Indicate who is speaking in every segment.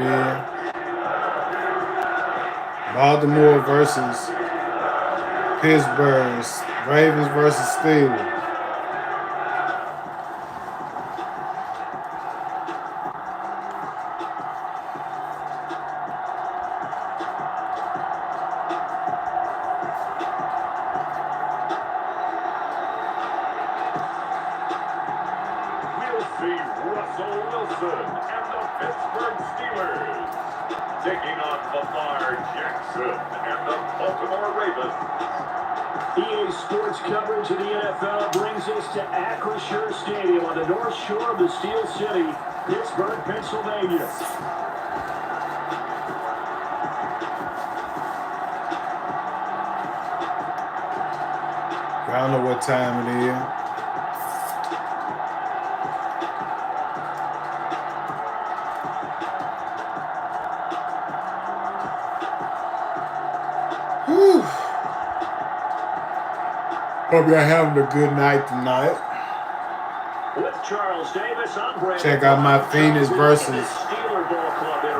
Speaker 1: it is. Baltimore versus Pittsburgh. Ravens versus Steelers.
Speaker 2: We'll see Russell Wilson and the Pittsburgh Steelers taking on Lamar Jackson and the Baltimore Ravens.
Speaker 3: EA Sports coverage of the NFL brings us to Acrisure Stadium on the north shore of the Steel City, Pittsburgh, Pennsylvania.
Speaker 1: Y'all know what time it is. Whew. Hope y'all having a good night tonight.
Speaker 3: With Charles Davis, I'm Brandon.
Speaker 1: Check out my Phoenix versus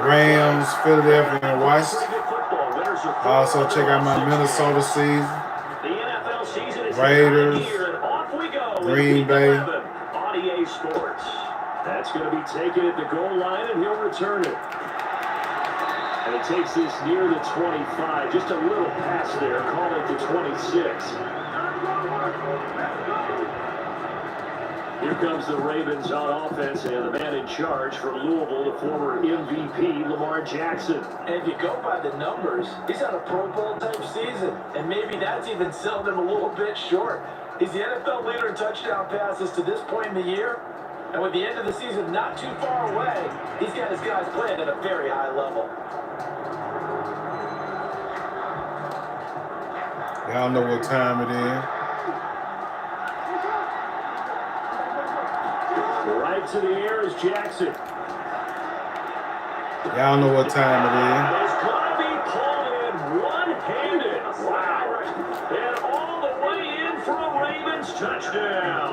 Speaker 1: Rams, Philadelphia, and Washington. Also check out my Minnesota season. Raiders, Green Bay.
Speaker 3: On EA Sports. That's going to be taken at the goal line, and he'll return it. And it takes this near the 25. Just a little pass there. Call it the 26. Here comes the Ravens on offense, and the man in charge from Louisville, the former MVP, Lamar Jackson.
Speaker 4: And if you go by the numbers, he's had a Pro Bowl type season, and maybe that's even selling him a little bit short. He's the NFL leader in touchdown passes to this point in the year, and with the end of the season not too far away, he's got his guys playing at a very high level.
Speaker 1: Y'all know what time it is.
Speaker 3: Right to the air is Jackson.
Speaker 1: Y'all know what time it is.
Speaker 3: It's going to be pulled in one-handed. Wow. And all the way in for a Ravens touchdown.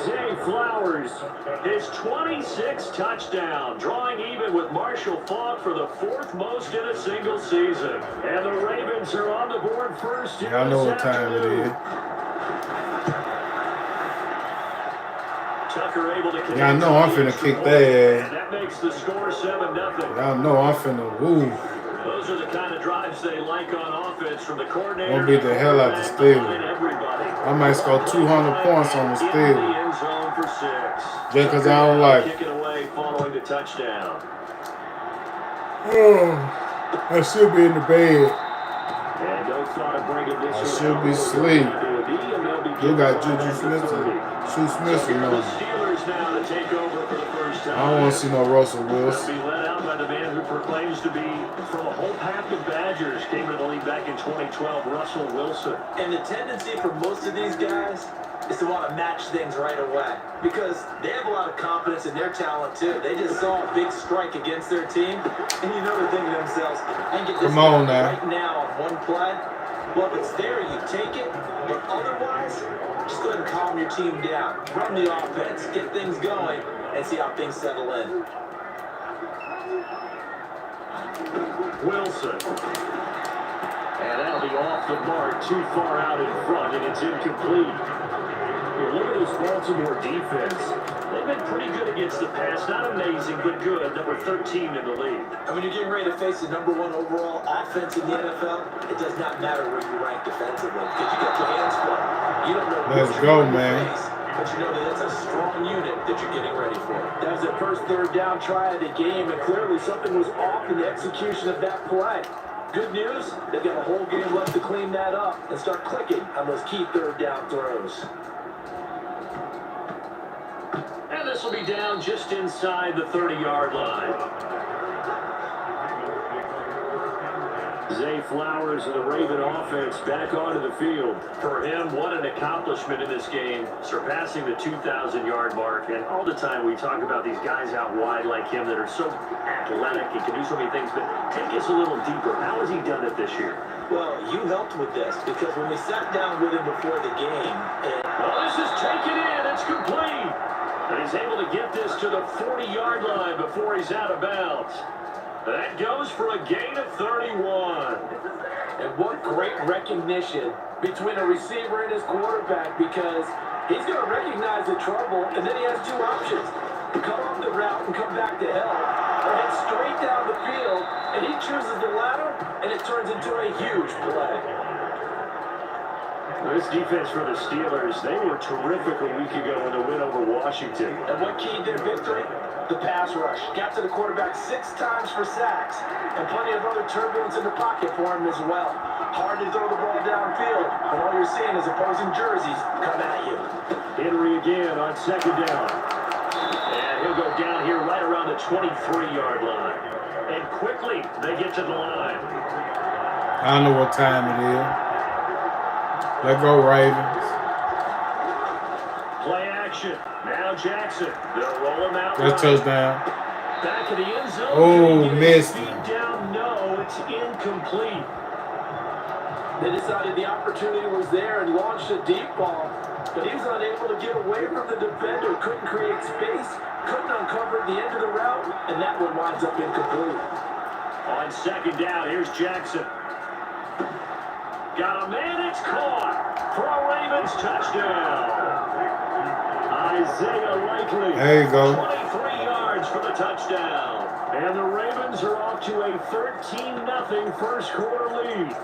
Speaker 3: Zay Flowers, his 26th touchdown, drawing even with Marshall Faulk for the fourth most in a single season. And the Ravens are on the board first.
Speaker 1: Y'all know what time it is.
Speaker 3: Tucker able to
Speaker 1: Y'all know I'm finna kick that ass.
Speaker 3: That makes the score 7-0.
Speaker 1: Y'all know I'm finna woo.
Speaker 3: Those are the kind of drives they like on offense from the coordinator.
Speaker 1: Gonna beat the hell out the Steelers. I might score 200 points on the Steelers. Just because I don't like it.
Speaker 3: Kick it away following the touchdown.
Speaker 1: Oh, I should be in the bed.
Speaker 3: And no thought of bringing this
Speaker 1: I should be asleep. You got Juju Smith and Sue Smith on.
Speaker 3: The Steelers now to take over for the first time.
Speaker 1: I don't want to see no Russell
Speaker 3: They'll
Speaker 1: Wilson.
Speaker 3: be led out by the man who proclaims to be from a whole pack of Badgers. Came to the league back in 2012, Russell Wilson.
Speaker 4: And the tendency for most of these guys is to want to match things right away because they have a lot of confidence in their talent too. They just saw a big strike against their team, and you know they're thinking to themselves, I can get this right now on one play. Well, if it's there, you take it, but otherwise, just go ahead and calm your team down. Run the offense, get things going, and see how things settle in.
Speaker 3: Wilson. And that'll be off the mark, too far out in front, and it's incomplete. Here, look at this Baltimore defense. They've been pretty good against the pass. Not amazing, but good. Number 13 in the league.
Speaker 4: And when you're getting ready to face the #1 overall offense in the NFL, it does not matter where you rank defensively because you got your hands full. You don't know
Speaker 1: Let's go, man.
Speaker 4: Face, but you know that it's a strong unit that you're getting ready for. That was the first third down try of the game, and clearly something was off in the execution of that play. Good news, they've got a whole game left to clean that up and start clicking on those key third down throws.
Speaker 3: And this will be down just inside the 30-yard line. Zay Flowers of the Raven offense back onto the field. For him, what an accomplishment in this game, surpassing the 2,000-yard mark. And all the time we talk about these guys out wide like him that are so athletic and can do so many things, but take us a little deeper. How has he done it this year?
Speaker 4: Well, you helped with this because when we sat down with him before the game...
Speaker 3: Well, this is taken in. It's complete. And he's able to get this to the 40-yard line before he's out of bounds. That goes for a gain of 31.
Speaker 4: And what great recognition between a receiver and his quarterback, because he's going to recognize the trouble, and then he has two options. Cut off the route and come back to help, or head straight down the field, and he chooses the latter, and it turns into a huge play.
Speaker 3: This defense for the Steelers, they were terrific a week ago in the win over Washington.
Speaker 4: And what keyed their victory? The pass rush. Got to the quarterback 6 times for sacks, and plenty of other turbulence in the pocket for him as well. Hard to throw the ball downfield, but all you're seeing is opposing jerseys come at you.
Speaker 3: Henry again on second down. And he'll go down here right around the 23-yard line. And quickly, they get to the line.
Speaker 1: I don't know what time it is. Let go, Ravens.
Speaker 3: Play action. Now Jackson. They'll roll him out.
Speaker 1: That's touchdown.
Speaker 3: Back of the end zone.
Speaker 1: Oh, missed
Speaker 3: him.
Speaker 1: him.
Speaker 3: Down. No, it's incomplete.
Speaker 4: They decided the opportunity was there and launched a deep ball, but he was unable to get away from the defender. Couldn't create space. Couldn't uncover the end of the route, and that one winds up incomplete.
Speaker 3: On second down, here's Jackson. Got a man, it's caught for a Ravens touchdown. Isaiah Likely.
Speaker 1: There you go.
Speaker 3: 23 yards for the touchdown. And the Ravens are off to a 13-0 first quarter lead.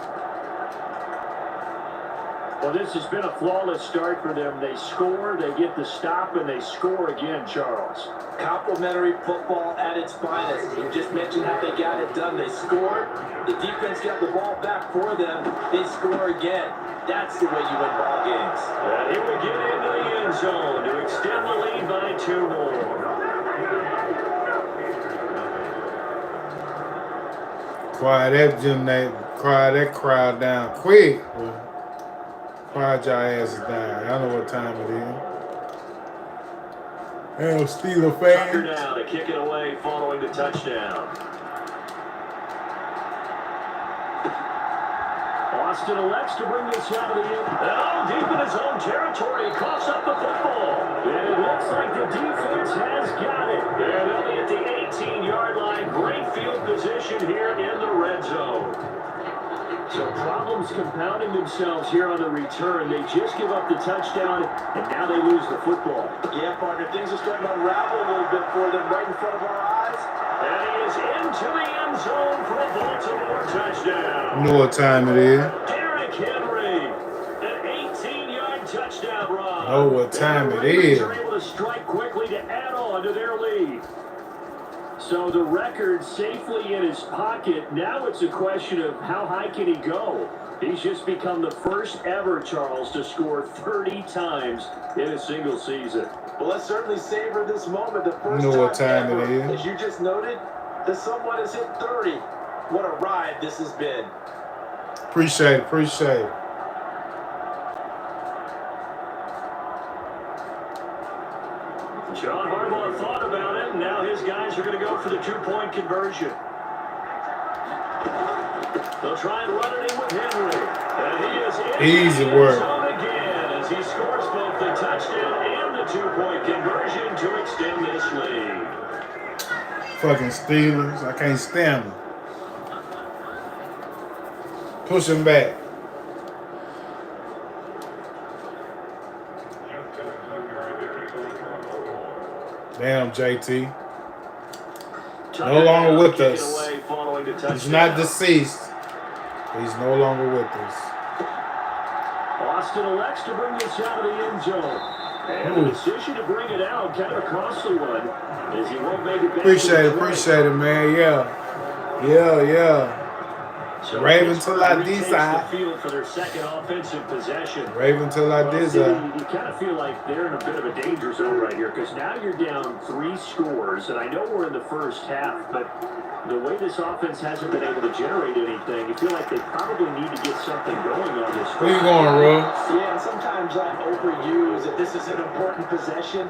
Speaker 3: Well, this has been a flawless start for them. They score, they get the stop, and they score again, Charles.
Speaker 4: Complimentary football at its finest. You just mentioned how they got it done. They scored. The defense got the ball back for them. They score again. That's the way you win ball games.
Speaker 3: And here we get into the end zone to extend the lead by 2 more.
Speaker 1: Quiet that crowd down quick. Quiet your asses down. Y'all know what time it is. Hell, Steeler
Speaker 3: Tucker
Speaker 1: fans.
Speaker 3: now to kick it away following the touchdown. Austin elects to bring this out of the end. Oh, deep in his own territory, coughs up the football. And it looks like the defense has got it. And they'll be at the 18-yard line. Great field position here in the red zone. So problems compounding themselves here on the return. They just give up the touchdown, and now they lose the football.
Speaker 4: Yeah, partner, things are starting to unravel a little bit for them right in front of our eyes.
Speaker 3: And he is into the end zone for a Baltimore touchdown.
Speaker 1: You know what time it is.
Speaker 3: Derrick Henry, an 18-yard touchdown run.
Speaker 1: Know what time it
Speaker 3: The Ravens
Speaker 1: is.
Speaker 3: are able to strike quickly to add on to their lead. So the record safely in his pocket. Now it's a question of how high can he go. He's just become the first ever, Charles, to score 30 times in a single season.
Speaker 4: Well, let's certainly savor this moment. The first
Speaker 1: You know what
Speaker 4: time
Speaker 1: time
Speaker 4: ever,
Speaker 1: it is.
Speaker 4: as you just noted, that someone has hit 30. What a ride this has been.
Speaker 1: Appreciate it.
Speaker 3: John Harbaugh thought about it, and now his guys are going to go for the 2-point conversion. They'll try and run it in with Henry. And he is in
Speaker 1: Easy
Speaker 3: the
Speaker 1: work.
Speaker 3: zone again as he scores both the touchdown and the 2-point conversion to extend this lead.
Speaker 1: Fucking Steelers. I can't stand them. Push him back. Damn, JT. No longer with us. He's not deceased. He's no longer with us.
Speaker 3: Austin elects to bring this out of the end zone. And the decision to bring it out, kind of a costly one, as he won't make it back.
Speaker 1: Appreciate it, man. Yeah.
Speaker 3: So
Speaker 1: Raven till I
Speaker 3: retakes
Speaker 1: decide.
Speaker 3: the field for their second offensive possession.
Speaker 1: Raven till I
Speaker 3: Well,
Speaker 1: decide.
Speaker 3: you kind of feel like they're in a bit of a danger zone right here because now you're down 3 scores, and I know we're in the first half, but the way this offense hasn't been able to generate anything, you feel like they probably need to get something going on this.
Speaker 1: Where you going, Russ?
Speaker 4: Yeah, and sometimes I overuse that this is an important possession.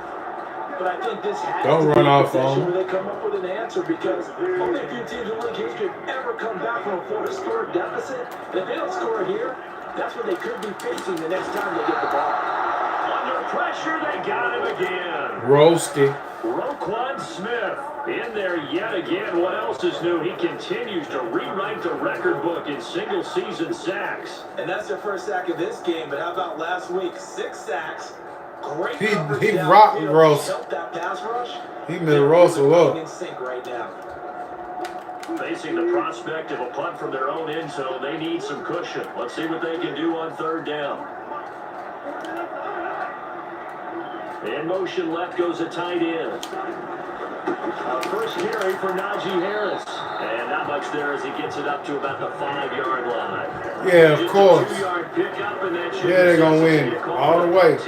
Speaker 4: But I think this has
Speaker 1: Don't
Speaker 4: to
Speaker 1: run
Speaker 4: be a
Speaker 1: off
Speaker 4: possession
Speaker 1: on.
Speaker 4: where they come up with an answer because only a few teams in league history have ever come back from a 4-score deficit. And if they don't score here, that's what they could be facing the next time they get the ball.
Speaker 3: Underway pressure. They got him again.
Speaker 1: Roasty.
Speaker 3: Roquan Smith in there yet again. What else is new? He continues to rewrite the record book in single-season sacks.
Speaker 4: And that's their first sack of this game, but how about last week? 6 sacks. Great
Speaker 1: He
Speaker 4: coverage
Speaker 1: rocked
Speaker 4: downfield.
Speaker 1: Ross.
Speaker 4: Helped that pass rush.
Speaker 1: He made Russell up.
Speaker 4: In sync right now.
Speaker 3: Facing the prospect of a punt from their own end zone, they need some cushion. Let's see what they can do on third down. In motion left goes a tight end. First carry for Najee Harris. And not much there as he gets it up to about the 5-yard line.
Speaker 1: Yeah, of
Speaker 3: Just
Speaker 1: course.
Speaker 3: a 2-yard pickup, and that should
Speaker 1: Yeah, they're going to win all the way.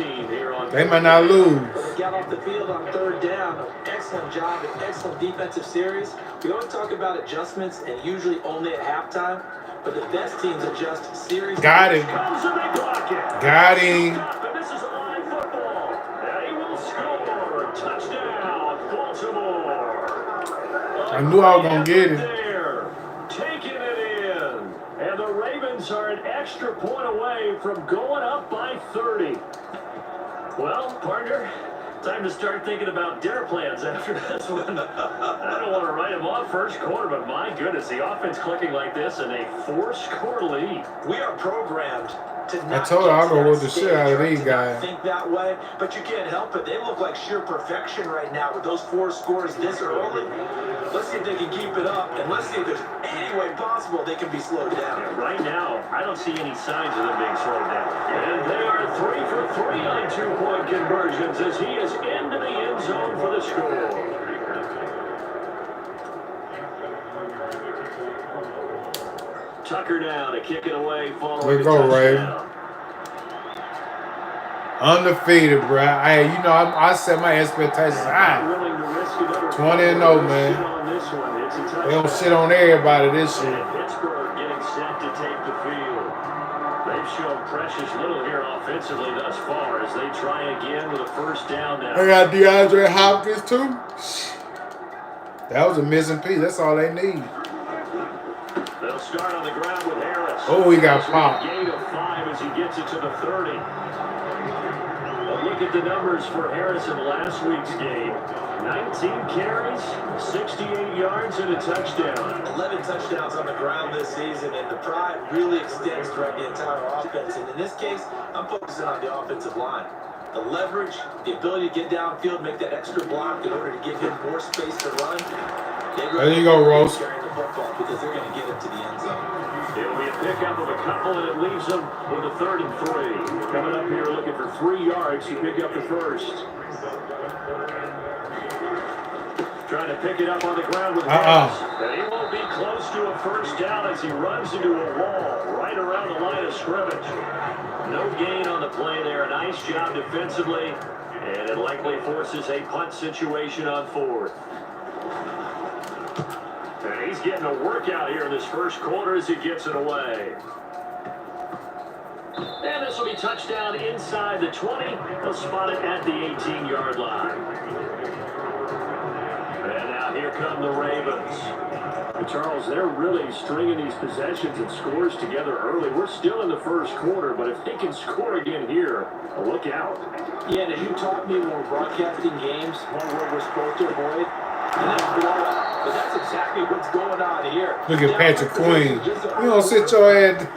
Speaker 1: They might not lose.
Speaker 4: They got off the field on third down. Excellent job and excellent defensive series. We always talk about adjustments and usually only at halftime. But the best teams adjust series.
Speaker 1: Got him.
Speaker 3: Comes and they block it.
Speaker 1: Got him.
Speaker 3: And this is a live football. And he will score. Touchdown, Baltimore.
Speaker 1: I knew I was going to get it.
Speaker 3: There, taking it in. And the Ravens are an extra point away from going up by 30. Well, partner, time to start thinking about dinner plans after this one. I don't want to write them off first quarter, but my goodness, the offense clicking like this in a 4-score lead.
Speaker 4: We are programmed to
Speaker 1: I
Speaker 4: not
Speaker 1: told her I'll
Speaker 4: get to
Speaker 1: go
Speaker 4: that
Speaker 1: with the shit out of
Speaker 4: stage,
Speaker 1: these
Speaker 4: to not
Speaker 1: guys.
Speaker 4: think that way, but you can't help it. They look like sheer perfection right now with those 4 scores this early. Let's see if they can keep it up, and let's see if there's any way possible they can be slowed down.
Speaker 3: Yeah, right now, I don't see any signs of them being slowed down. And they are 3 for 3 on 2-point conversions as he is into the end zone for the score. Tucker now to kick it away following
Speaker 1: Let's
Speaker 3: the
Speaker 1: go, Ray.
Speaker 3: touchdown.
Speaker 1: Undefeated, bro. Hey, you know, I set my expectations high. 20-0, man. They don't shit on everybody this year.
Speaker 3: And Pittsburgh getting set to take the field. They've shown precious little here offensively thus far as they try again with a first down now.
Speaker 1: They got DeAndre Hopkins, too. That was a missing piece. That's all they need.
Speaker 3: They'll start on the ground with Harris.
Speaker 1: Oh, he got popped.
Speaker 3: Gain of 5 as he gets it to the 30. But look at the numbers for Harris in last week's game. 19 carries, 68 yards, and a touchdown.
Speaker 4: 11 touchdowns on the ground this season, and the pride really extends throughout the entire offense. And in this case, I'm focusing on the offensive line. The leverage, the ability to get downfield, make that extra block in order to give him more space to run.
Speaker 1: There you go, Rose.
Speaker 4: Carrying the football because they're going to get him to the end zone.
Speaker 3: It'll be a pickup of a couple, and it leaves them with a 3rd and 3. Coming up here looking for 3 yards to pick up the first. Trying to pick it up on the ground with Harris. And he won't be close to a first down as he runs into a wall right around the line of scrimmage. No gain on the play there. A nice job defensively. And it likely forces a punt situation on 4th. And he's getting a workout here in this first quarter as he gets it away. And this will be touchdown inside the 20. They'll spot it at the 18-yard line. And now here come the Ravens. And Charles, they're really stringing these possessions and scores together early. We're still in the first quarter, but if they can score again here, look out.
Speaker 4: Yeah, and as you taught me when we're broadcasting games, one word we're supposed to avoid, and that's blowout. But that's exactly what's going on here.
Speaker 1: Look at Patrick Queen. You don't sit your head.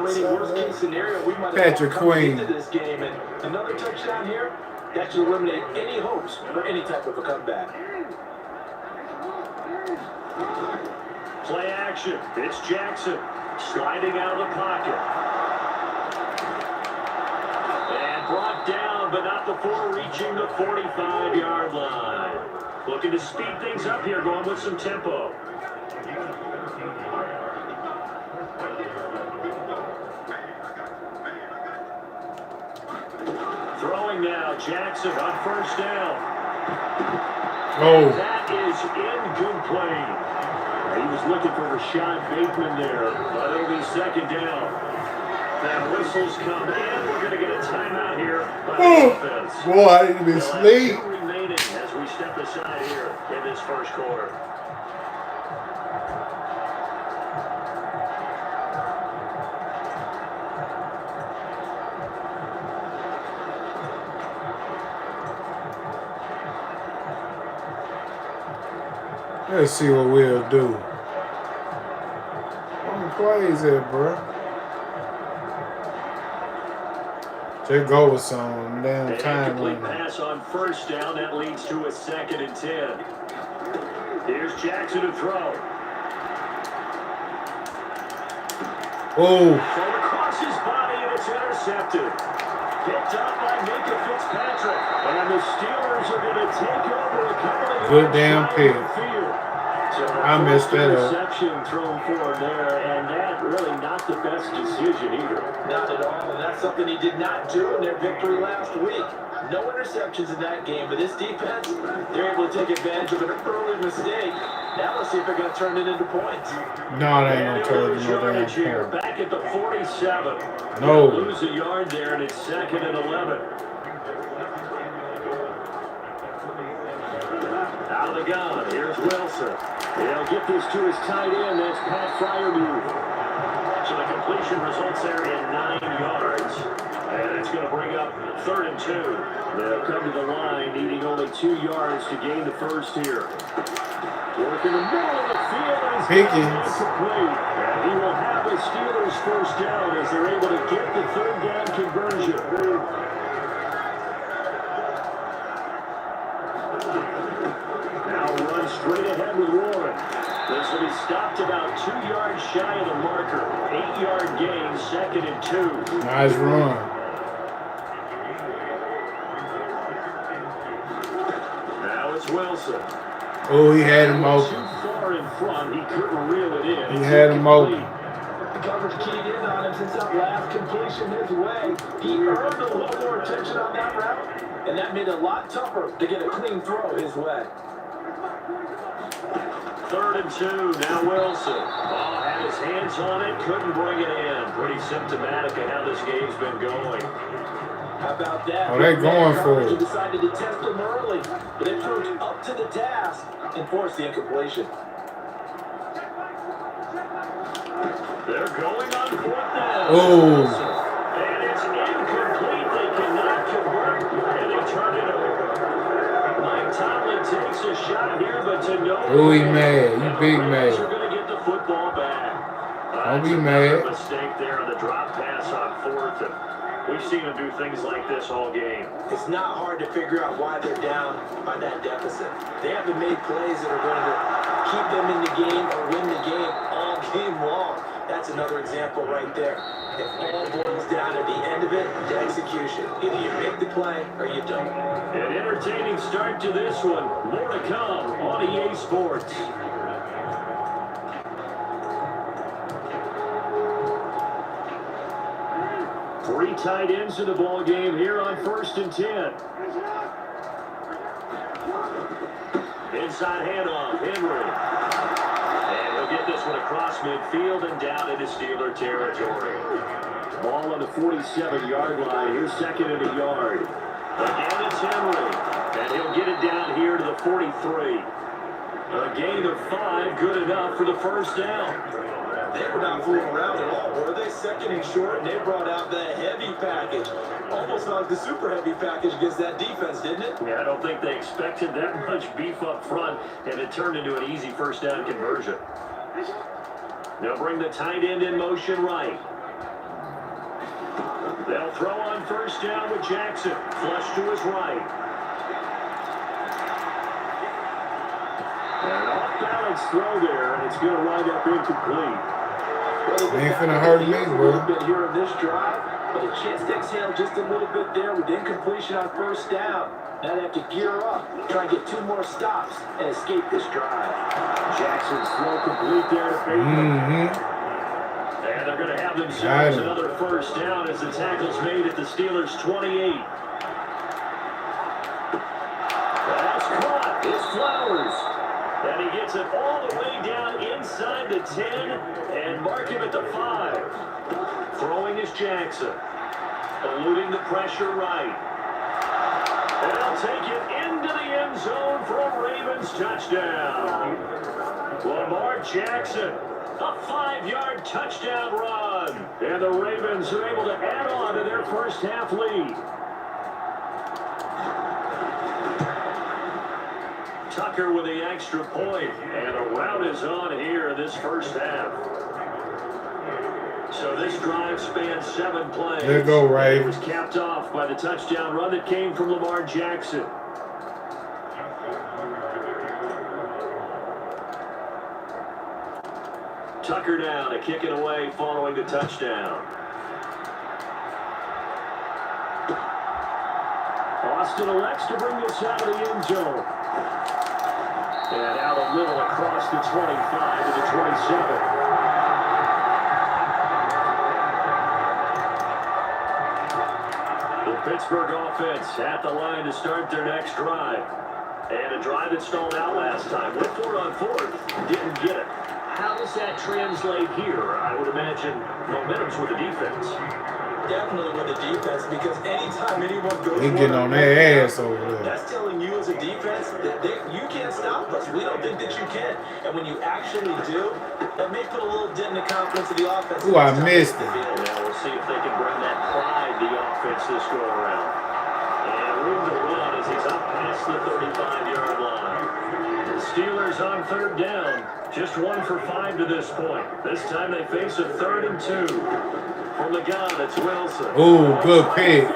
Speaker 4: Worst case scenario, we might
Speaker 1: Patrick
Speaker 4: have
Speaker 1: Queen.
Speaker 4: into this game, and another touchdown here, that should eliminate any hopes for any type of a comeback.
Speaker 3: Play action. It's Jackson sliding out of the pocket. And brought down, but not before reaching the 45-yard line. Looking to speed things up here, going with some tempo. Throwing now, Jackson on first down.
Speaker 1: Oh.
Speaker 3: That is incomplete. He was looking for Rashad Bateman there, but it'll be 2nd down. That whistles come in. We're going to get a timeout here by the offense.
Speaker 1: Boy, I need to be asleep.
Speaker 3: 2 remaining as we step aside here in this first quarter.
Speaker 1: Let's see what we'll do. How many plays there, bro? Just go with some damn
Speaker 3: An
Speaker 1: time
Speaker 3: incomplete
Speaker 1: running.
Speaker 3: pass on first down. That leads to a 2nd and 10. Here's Jackson to throw.
Speaker 1: Oh,
Speaker 3: Thrown across his body, and it's intercepted. Picked up by Minka Fitzpatrick. And the Steelers are going to take over a couple of
Speaker 1: good
Speaker 3: yards
Speaker 1: damn
Speaker 3: shy
Speaker 1: pick.
Speaker 3: of the field. So the
Speaker 1: I messed
Speaker 3: first
Speaker 1: that up.
Speaker 3: interception thrown for him there, and that really not the best decision either.
Speaker 4: Not at all, and that's something he did not do in their victory last week. No interceptions in that game, but this defense, they're able to take advantage of an early mistake. Now let's see if they're going to turn it into points.
Speaker 1: No, they ain't
Speaker 3: And
Speaker 1: gonna turn
Speaker 3: they'll
Speaker 1: it
Speaker 3: lose
Speaker 1: into no damn
Speaker 3: yardage here,
Speaker 1: point.
Speaker 3: back at the 47.
Speaker 1: No.
Speaker 3: Lose a yard there, and it's 2nd and 11. Out of the gun, here's Wilson. He'll get this to his tight end. That's Pat Fryermuth. So the completion results there in 9 yards. And it's going to bring up 3rd and 2. They'll come to the line, needing only 2 yards to gain the first here. Work in the middle of the field. And
Speaker 1: Pickens.
Speaker 3: complete. And he will have the Steelers first down as they're able to get the 3rd down conversion. Now run straight ahead with Warren. This will be stopped about 2 yards shy of the marker. 8-yard gain, 2nd and 2.
Speaker 1: Nice run.
Speaker 3: Now it's Wilson.
Speaker 1: Oh, he had him
Speaker 3: Too
Speaker 1: open.
Speaker 3: far in front, he couldn't reel it in.
Speaker 1: He had him open.
Speaker 4: The coverage keyed in on him since that last completion his way. He earned a little more attention on that route, and that made it a lot tougher to get a clean throw his way.
Speaker 3: 3rd and 2, now Wilson. Oh, had his hands on it, couldn't bring it in. Pretty symptomatic of how this game's been going.
Speaker 4: How about that?
Speaker 1: Oh, they going for it.
Speaker 4: He decided to test him early, but they proved up to the task and forced the incompletion.
Speaker 3: They're going on 4th down.
Speaker 1: Oh.
Speaker 3: And it's incomplete. They cannot convert, and they turn it over. Mike Tomlin takes a shot here, but to no
Speaker 1: Oh, he mad. You big
Speaker 3: Raiders
Speaker 1: mad.
Speaker 3: are going to get the football back.
Speaker 1: Don't be
Speaker 3: That's
Speaker 1: mad.
Speaker 3: another mistake there on the drop pass on 4th, and we've seen them do things like this all game.
Speaker 4: It's not hard to figure out why they're down by that deficit. They haven't made plays that are going to keep them in the game or win the game all game long. That's another example right there. It all boils down at the end of it to execution. Either you make the play or you don't.
Speaker 3: An entertaining start to this one. More to come on EA Sports. Three tight ends in the ball game here on 1st and 10. Inside handoff, Henry. And he'll get this one across midfield and down into Steeler territory. Ball on the 47-yard line. Here's 2nd and a yard. Again, it's Henry. And he'll get it down here to the 43. A gain of 5, good enough for the first down.
Speaker 4: They were not fooling around at all, were they? 2nd and short, and they brought out the heavy package. Almost like the super heavy package against that defense, didn't it?
Speaker 3: Yeah, I don't think they expected that much beef up front, and it turned into an easy first down conversion. They'll bring the tight end in motion right. They'll throw on 1st down with Jackson. Flush to his right. An off-balance throw there, and it's going to wind up incomplete.
Speaker 1: Ain't finna hurt me, bro.
Speaker 4: A little bit here in this drive, but a chance to exhale just a little bit there with incompletion on 1st down. Now they have to gear up, try and get 2 more stops, and escape this drive.
Speaker 3: Jackson's throw complete there to Bateman. And they're going to have themselves another first down as the tackle's made at the Steelers' 28. That's caught. It's Flowers. And he gets it all the way down inside the 10 and mark him at the 5. Throwing is Jackson. Eluding the pressure right. And they'll take it into the end zone for a Ravens touchdown. Lamar Jackson, a 5-yard touchdown run. And the Ravens are able to add on to their first half lead. Tucker with the extra point, and a rout is on here in this first half. So this drive spans 7 plays.
Speaker 1: There you go, Ray.
Speaker 3: It was capped off by the touchdown run that came from Lamar Jackson. Tucker now to kick it away following the touchdown. Austin elects to bring this out of the end zone. And out a little across the 25 to the 27. The Pittsburgh offense at the line to start their next drive. And a drive that stalled out last time. Went for it on 4th, didn't get it. How does that translate here? I would imagine momentum's with the defense.
Speaker 4: Definitely with the defense, because anytime anyone goes
Speaker 1: They getting on their ass over there.
Speaker 4: that's telling you as a defense that you can't stop us. We don't think that you can. And when you actually do, that may put a little dent in the confidence of the offense.
Speaker 1: Ooh, I missed it.
Speaker 3: Now we'll see if they can bring that pride the offense this go around. And room to run as he's up past the 35-yard line. The Steelers on 3rd down. Just 1 for 5 to this point. This time they face a 3rd and 2. From the gun, it's Wilson.
Speaker 1: Ooh, good pick.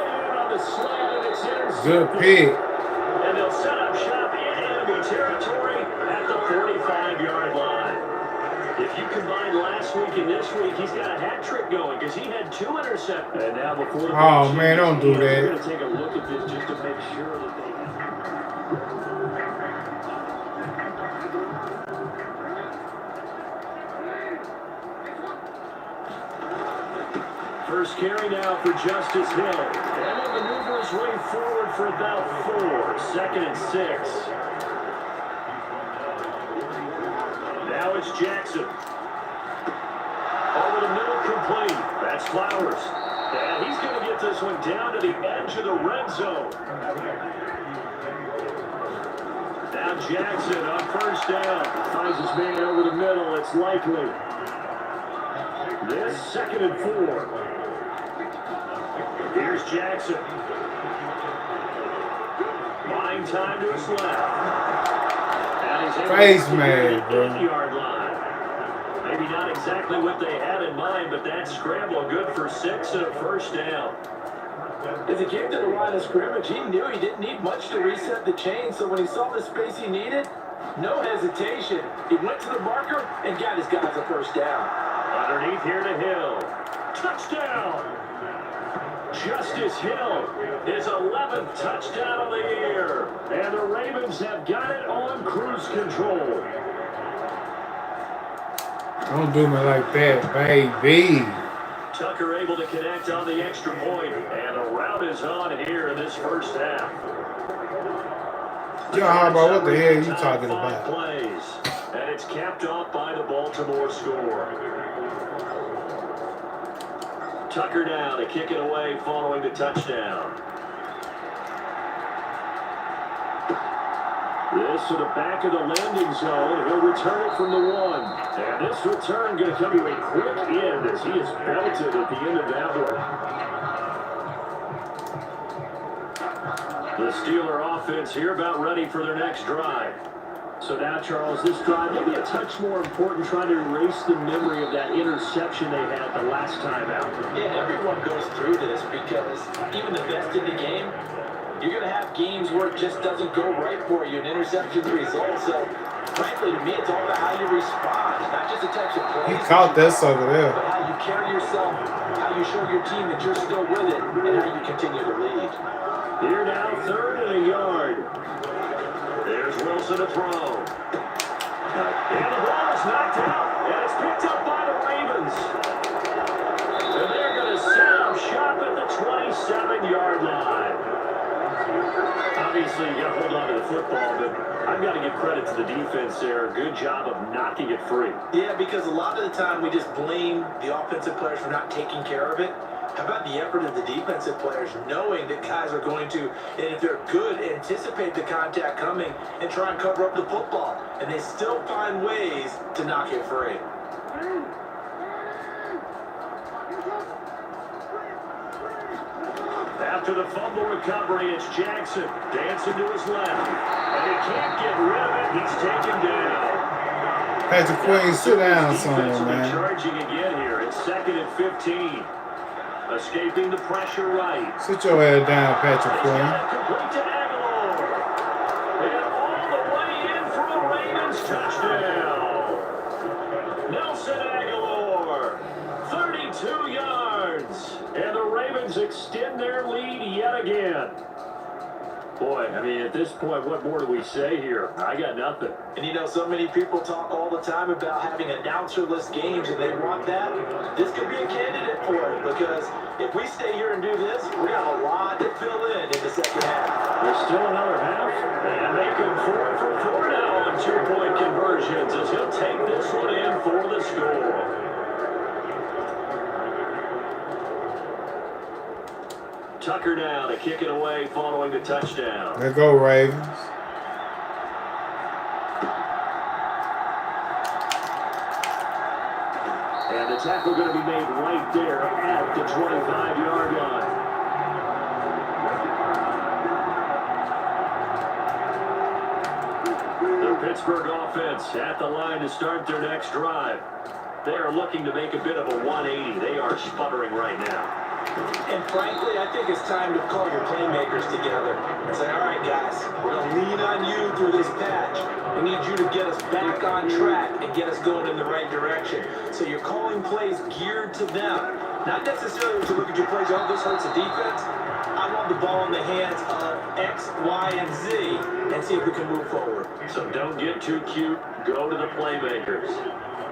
Speaker 1: Good pick.
Speaker 3: And they'll set up shop in enemy territory at the 45-yard line. If you combine last week and this week, he's got a hat trick going because he had 2 interceptions. And now before the
Speaker 1: Oh, man, don't do
Speaker 3: we're going
Speaker 1: that.
Speaker 3: to take a look at this just to make sure that they First carry now for Justice Hill. And he'll maneuver his way forward for about 4. 2nd and 6. Now it's Jackson. Over the middle complete. That's Flowers. And he's going to get this one down to the edge of the red zone. Now Jackson on 1st down. Finds his man over the middle. It's Likely. This 2nd and 4. Here's Jackson. Buying time to his left. And he's
Speaker 1: Face man, bro.
Speaker 3: 8-yard line. Maybe not exactly what they had in mind, but that scramble good for 6 and a 1st down.
Speaker 4: As he came to the line of scrimmage, he knew he didn't need much to reset the chain, so when he saw the space he needed, no hesitation. He went to the marker and got his guys a 1st down.
Speaker 3: Underneath here to Hill. Touchdown! Justice Hill, his 11th touchdown of the year. And the Ravens have got it on cruise control.
Speaker 1: Don't do me like that, baby.
Speaker 3: Tucker able to connect on the extra point, and a rout is on here in this first half.
Speaker 1: Yo, how about what the hell you talking
Speaker 3: 5
Speaker 1: about?
Speaker 3: plays, and it's capped off by the Baltimore score. Tucker now to kick it away following the touchdown. This to the back of the landing zone. He'll return it from the 1. And this return going to come to a quick end as he is belted at the end of that one. The Steeler offense here about ready for their next drive. So now, Charles, this drive maybe a touch more important, trying to erase the memory of that interception they had the last time out.
Speaker 4: Yeah, everyone goes through this because even the best in the game, you're going to have games where it just doesn't go right for you, and interceptions result. So, frankly, to me, it's all about how you respond, not just the types of plays.
Speaker 1: He caught that sucker there.
Speaker 4: But how you carry yourself, how you show your team that you're still with it, and how you continue to lead.
Speaker 3: Here now, 3rd and a yard. There's Wilson to throw. And the ball is knocked out, and it's picked up by the Ravens. And they're going to set up shop at the 27-yard line. Obviously, you got to hold on to the football, but I've got to give credit to the defense there. Good job of knocking it free.
Speaker 4: Yeah, because a lot of the time we just blame the offensive players for not taking care of it. How about the effort of the defensive players knowing that guys are going to, and if they're good, anticipate the contact coming and try and cover up the football. And they still find ways to knock it free.
Speaker 3: That After the fumble recovery, it's Jackson dancing to his left. And he can't get rid of it. He's taken down.
Speaker 1: Patrick Queen, sit down somewhere, man.
Speaker 3: Charging again here. It's 2nd and 15. Escaping the pressure right.
Speaker 1: Sit your ass down, Patrick Queen.
Speaker 3: Complete to Aguilar. And all the way in for a Ravens touchdown. Nelson Aguilar, 32 yards. And the Ravens extend their lead yet again. Boy, I mean, at this point, what more do we say here? I got nothing.
Speaker 4: And you know, so many people talk all the time about having announcer-less games, and they want that. This could be a candidate for it, because if we stay here and do this, we got a lot to fill in the second half.
Speaker 3: There's still another half, and they come 4 for 4 now on 2-point conversions as he'll take this one in for the score. Tucker now to kick it away following the touchdown.
Speaker 1: There go Ravens.
Speaker 3: And the tackle going to be made right there at the 25-yard line. The Pittsburgh offense at the line to start their next drive. They are looking to make a bit of a 180. They are sputtering right now.
Speaker 4: And frankly, I think it's time to call your playmakers together and say, all right, guys, we're going to lean on you through this patch. We need you to get us back on track and get us going in the right direction. So you're calling plays geared to them. Not necessarily to look at your plays, oh, this hurts the defense. I want the ball in the hands of X, Y, and Z and see if we can move forward.
Speaker 3: So don't get too cute. Go to the playmakers.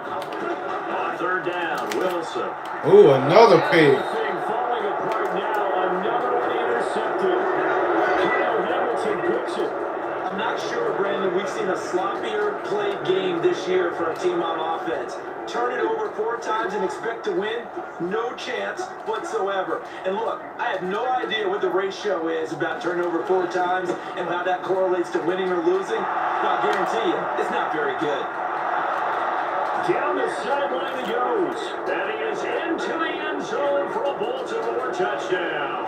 Speaker 3: On 3rd down, Wilson.
Speaker 1: Ooh, another pick.
Speaker 3: Everything falling apart now. Another one intercepted. Kyle Hamilton picks it.
Speaker 4: I'm not sure, Brandon, we've seen a sloppier play game this year for a team on offense. Turn it over 4 times and expect to win? No chance whatsoever. And look, I have no idea what the ratio is about turning over 4 times and how that correlates to winning or losing. But I'll guarantee you, it's not very good.
Speaker 3: Down the sideline he goes. And he is into the end zone for a Baltimore touchdown.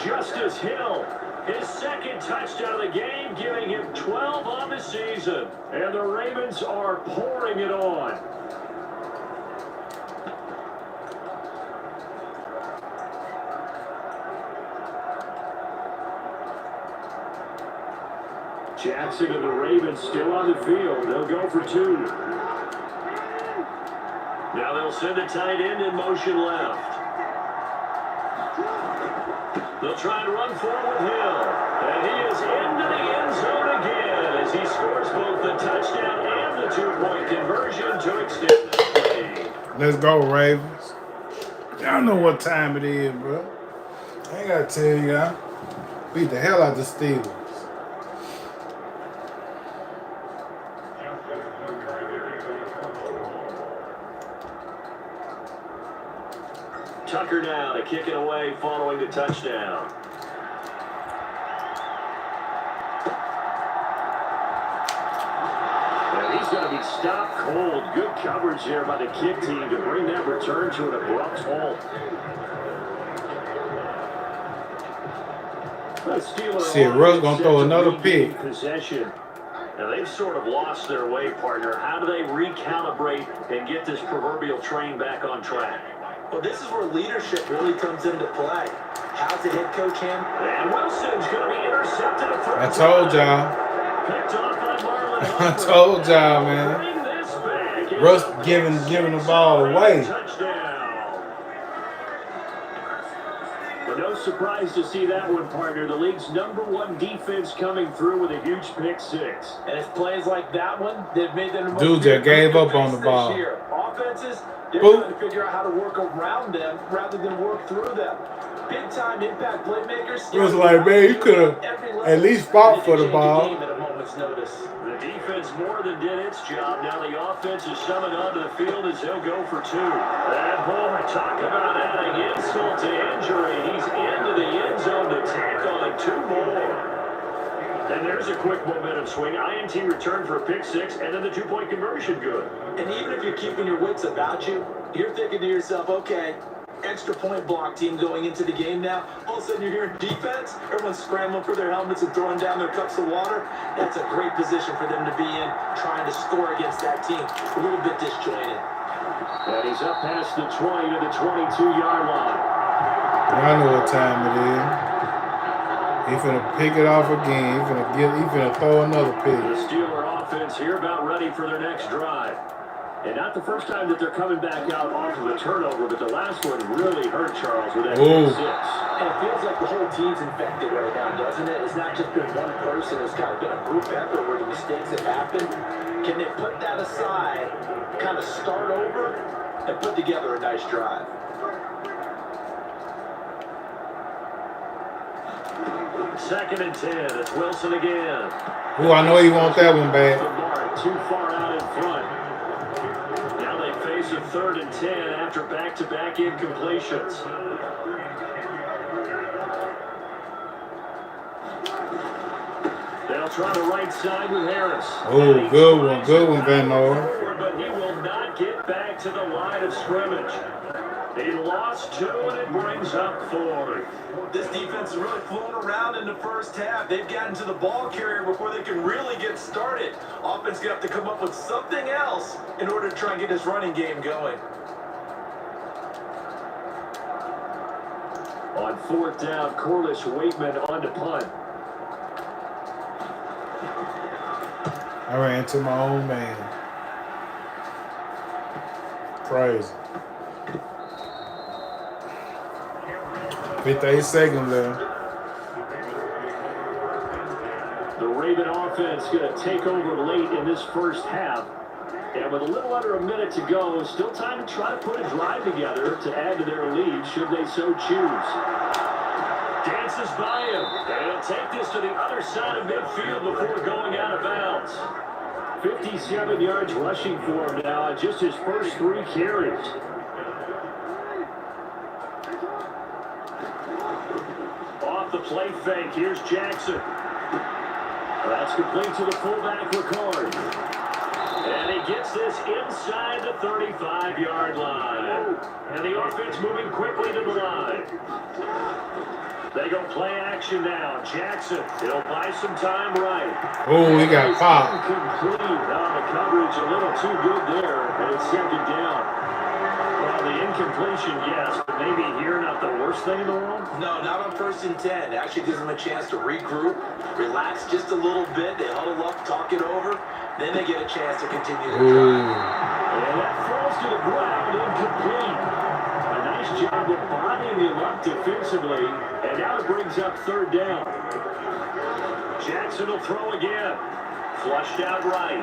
Speaker 3: Justice Hill, his 2nd touchdown of the game, giving him 12 on the season. And the Ravens are pouring it on. Jackson and the Ravens still on the field. They'll go for 2. Now they'll send a tight end in motion left. They'll try to run forward with Hill. And he is into the end zone again as he scores both the touchdown and the 2-point conversion to extend the lead.
Speaker 1: Let's go, Ravens. Y'all know what time it is, bro. I ain't got to tell y'all. Beat the hell out the Steelers.
Speaker 3: Tucker now to kick it away following the touchdown. And he's going to be stopped cold. Good coverage there by the kick team to bring that return to an abrupt halt.
Speaker 1: See, Russ going to throw another pick.
Speaker 3: Possession. Now, they've sort of lost their way, partner. How do they recalibrate and get this proverbial train back on track?
Speaker 4: Well, this is where leadership really comes into play. How's the head coach him?
Speaker 3: And Wilson's going to be intercepted.
Speaker 1: I told y'all.
Speaker 3: Picked off by Marlon
Speaker 1: I
Speaker 3: Humphrey.
Speaker 1: told y'all, man.
Speaker 3: Bring this back.
Speaker 1: Russ giving the ball away.
Speaker 3: Touchdown. But no surprise to see that one, partner. The league's #1 defense coming through with a huge pick 6.
Speaker 4: And it's plays like that one that made them the most
Speaker 1: Dude just gave up on the
Speaker 4: this
Speaker 1: ball.
Speaker 4: year. Offenses, they're
Speaker 1: Boop.
Speaker 4: trying to figure out how to work around them rather than work through them. Big-time impact playmakers.
Speaker 1: It was like, man, you could have at least fought for the ball.
Speaker 4: Game at a moment's notice.
Speaker 3: The defense more than did its job. Now the offense is summoned onto the field as they'll go for 2. And boy, talk about adding insult to injury. He's into the end zone to tack on 2 more. And there's a quick momentum swing. INT return for a pick 6, and then the 2-point conversion good.
Speaker 4: And even if you're keeping your wits about you, you're thinking to yourself, okay, extra point block team going into the game now. All of a sudden you're hearing defense, everyone's scrambling for their helmets and throwing down their cups of water. That's a great position for them to be in, trying to score against that team. A little bit disjointed.
Speaker 3: And he's up past the 20 to the 22-yard line.
Speaker 1: I know what time it is. He finna pick it off again. He finna throw another pick.
Speaker 3: The Steeler offense here about ready for their next drive. And not the first time that they're coming back out off of a turnover, but the last one really hurt Charles with that pick six.
Speaker 4: And it feels like the whole team's infected right now, doesn't it? It's not just been one person. It's kind of been a group effort where the mistakes have happened. Can they put that aside, kind of start over, and put together a nice drive?
Speaker 3: Second and 10. It's Wilson again.
Speaker 1: Ooh, I know you want that one back.
Speaker 3: Too far out in front. Now they face a 3rd and 10 after back-to-back incompletions. They'll try the right side with Harris.
Speaker 1: Oh, good one, Van Noy.
Speaker 3: But he will not get back to the line of scrimmage. He lost 2 and it brings up 4.
Speaker 4: This defense is really flown around in the first half. They've gotten to the ball carrier before they can really get started. Offense going to have to come up with something else in order to try and get this running game going.
Speaker 3: On 4th down, Corliss Waitman on to punt.
Speaker 1: I ran into my own man. Crazy. 58 seconds left.
Speaker 3: The Raven offense going to take over late in this first half. And with a little under a minute to go, still time to try to put a drive together to add to their lead should they so choose. Dances by him. And he'll take this to the other side of midfield before going out of bounds. 57 yards rushing for him now, just his first 3 carries. Off the play fake, here's Jackson. That's complete to the fullback, Ricard. And he gets this inside the 35-yard line. And the offense moving quickly to the line. They go play action now. Jackson, he'll buy some time right.
Speaker 1: Oh, he got popped.
Speaker 3: Incomplete on the coverage, a little too good there. And it's 2nd down. Well, the incompletion, yes, but maybe here not the worst thing in the world?
Speaker 4: No, not on 1st and 10. It actually gives them a chance to regroup, relax just a little bit. They huddle up, talk it over. Then they get a chance to continue the drive.
Speaker 3: And that falls to the ground, incomplete. A nice job of bodying him up defensively. And now it brings up 3rd down. Jackson will throw again. Flushed out right.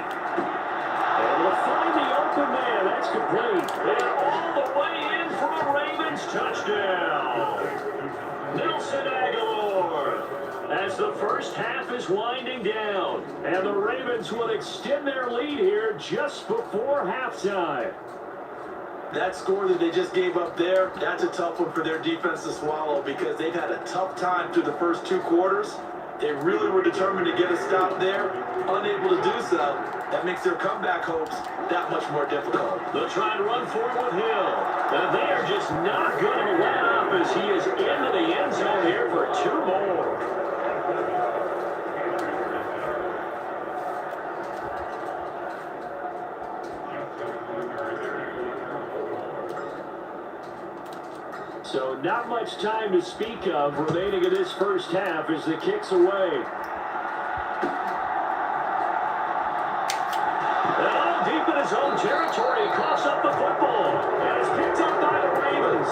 Speaker 3: And we'll find the open man. That's complete. And all the way in for a Ravens touchdown. Nelson Aguilar. As the first half is winding down. And the Ravens will extend their lead here just before halftime.
Speaker 4: That score that they just gave up there, that's a tough one for their defense to swallow because they've had a tough time through the first 2 quarters. They really were determined to get a stop there, unable to do so. That makes their comeback hopes that much more difficult.
Speaker 3: They'll try and run for it with Hill. And they are just not going to let up as he is into the end zone here for 2 more. So not much time to speak of remaining in this first half as the kick's away. And deep in his own territory, he coughs up the football. And it's picked up by the Ravens.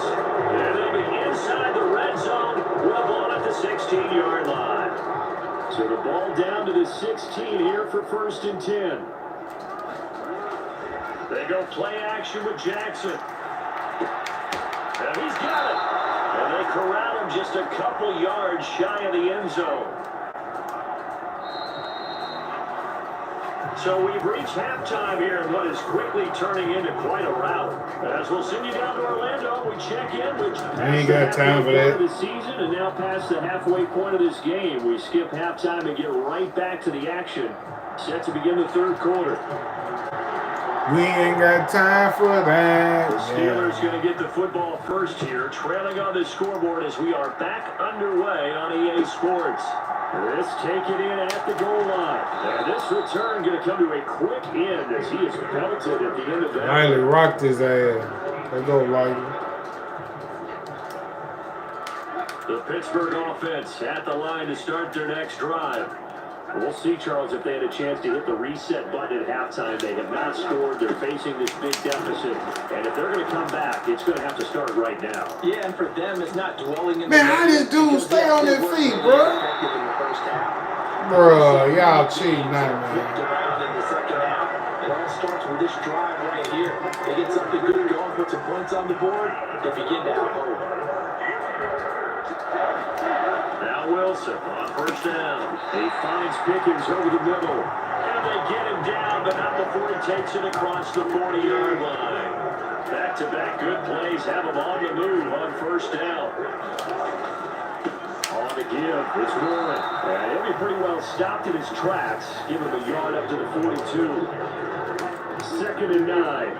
Speaker 3: And they'll be inside the red zone with a ball at the 16-yard line. So the ball down to the 16 here for 1st and 10. They go play action with Jackson. And he's got it. And they corral him just a couple yards shy of the end zone. So we've reached halftime here in what is quickly turning into quite a rout. As we'll send you down to Orlando, we check in, which
Speaker 1: ain't got time for that.
Speaker 3: Of the season and now past the halfway point of this game. We skip halftime and get right back to the action. Set to begin the 3rd quarter.
Speaker 1: We ain't got time for that.
Speaker 3: The Steelers
Speaker 1: Yeah.
Speaker 3: going to get the football first here, trailing on the scoreboard as we are back underway on EA Sports. Let's take it in at the goal line. And this return going to come to a quick end as he is belted at the end of that.
Speaker 1: Riley rocked his ass. Let's go, Riley.
Speaker 3: The Pittsburgh offense at the line to start their next drive. We'll see, Charles, if they had a chance to hit the reset button at halftime. They have not scored. They're facing this big deficit. And if they're going to come back, it's going to have to start right now.
Speaker 4: Yeah, and for them, it's not dwelling in
Speaker 1: Man, how this dude stay on their feet, bro? Bruh, y'all cheating now, man.
Speaker 4: In the second half. It all starts with this drive right here. They get something good going, put some points on the board, they begin to have hope.
Speaker 3: Now Wilson on first down. He finds Pickens over the middle. And they get him down, but not before he takes it across the 40-yard line. Back-to-back good plays have him on the move on first down. On the give, it's Warren. And he'll be pretty well stopped in his tracks. Give him a yard up to the 42. 2nd and 9.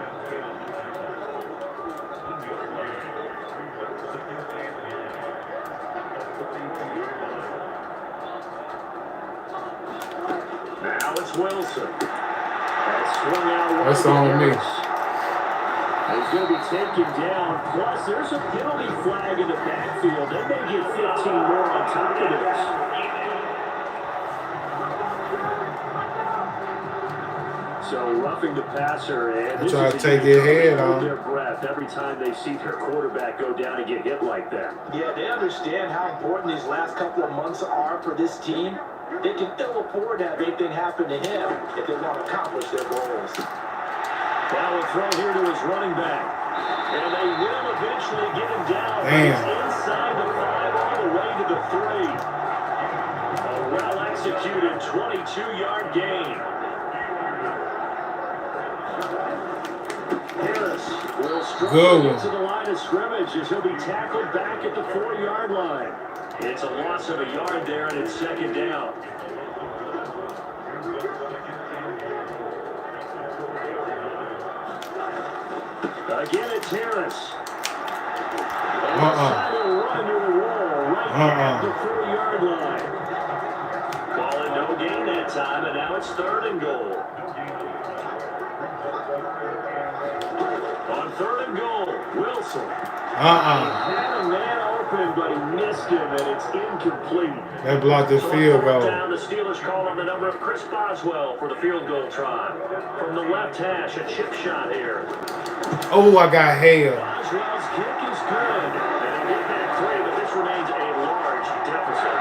Speaker 3: Now it's Wilson. That's swung out.
Speaker 1: That's on me.
Speaker 3: He's going to be taken down. Plus, there's a penalty flag in the backfield. They may get 15 more on top of this. So roughing the passer, and this
Speaker 1: Try
Speaker 3: is
Speaker 1: to
Speaker 3: a
Speaker 1: take
Speaker 3: unit
Speaker 1: their head
Speaker 3: that hold
Speaker 1: off.
Speaker 3: their breath every time they see their quarterback go down and get hit like that.
Speaker 4: Yeah, they understand how important these last couple of months are for this team. They can ill afford to have anything happen to him if they want to accomplish their goals.
Speaker 3: Now a throw here to his running back. And they will eventually get him down.
Speaker 1: Damn.
Speaker 3: He's inside the 5 all the way to the 3. A well-executed 22-yard gain. Harris will struggle into the line of scrimmage as he'll be tackled back at the 4-yard line. It's a loss of a yard there, and it's 2nd down. Again, it's Harris. Run into a wall right at the 4-yard line. Ball in no gain that time, and now it's 3rd and goal. On 3rd and goal, Wilson. He had a man open, but he missed him, and it's incomplete.
Speaker 1: That blocked the
Speaker 3: So
Speaker 1: field
Speaker 3: on 4th
Speaker 1: goal.
Speaker 3: down, the Steelers call on the number of Chris Boswell for the field goal try. From the left hash, a chip shot here.
Speaker 1: Oh, I got hell.
Speaker 3: Boswell's kick is good. And they get that 3, but this remains a large deficit.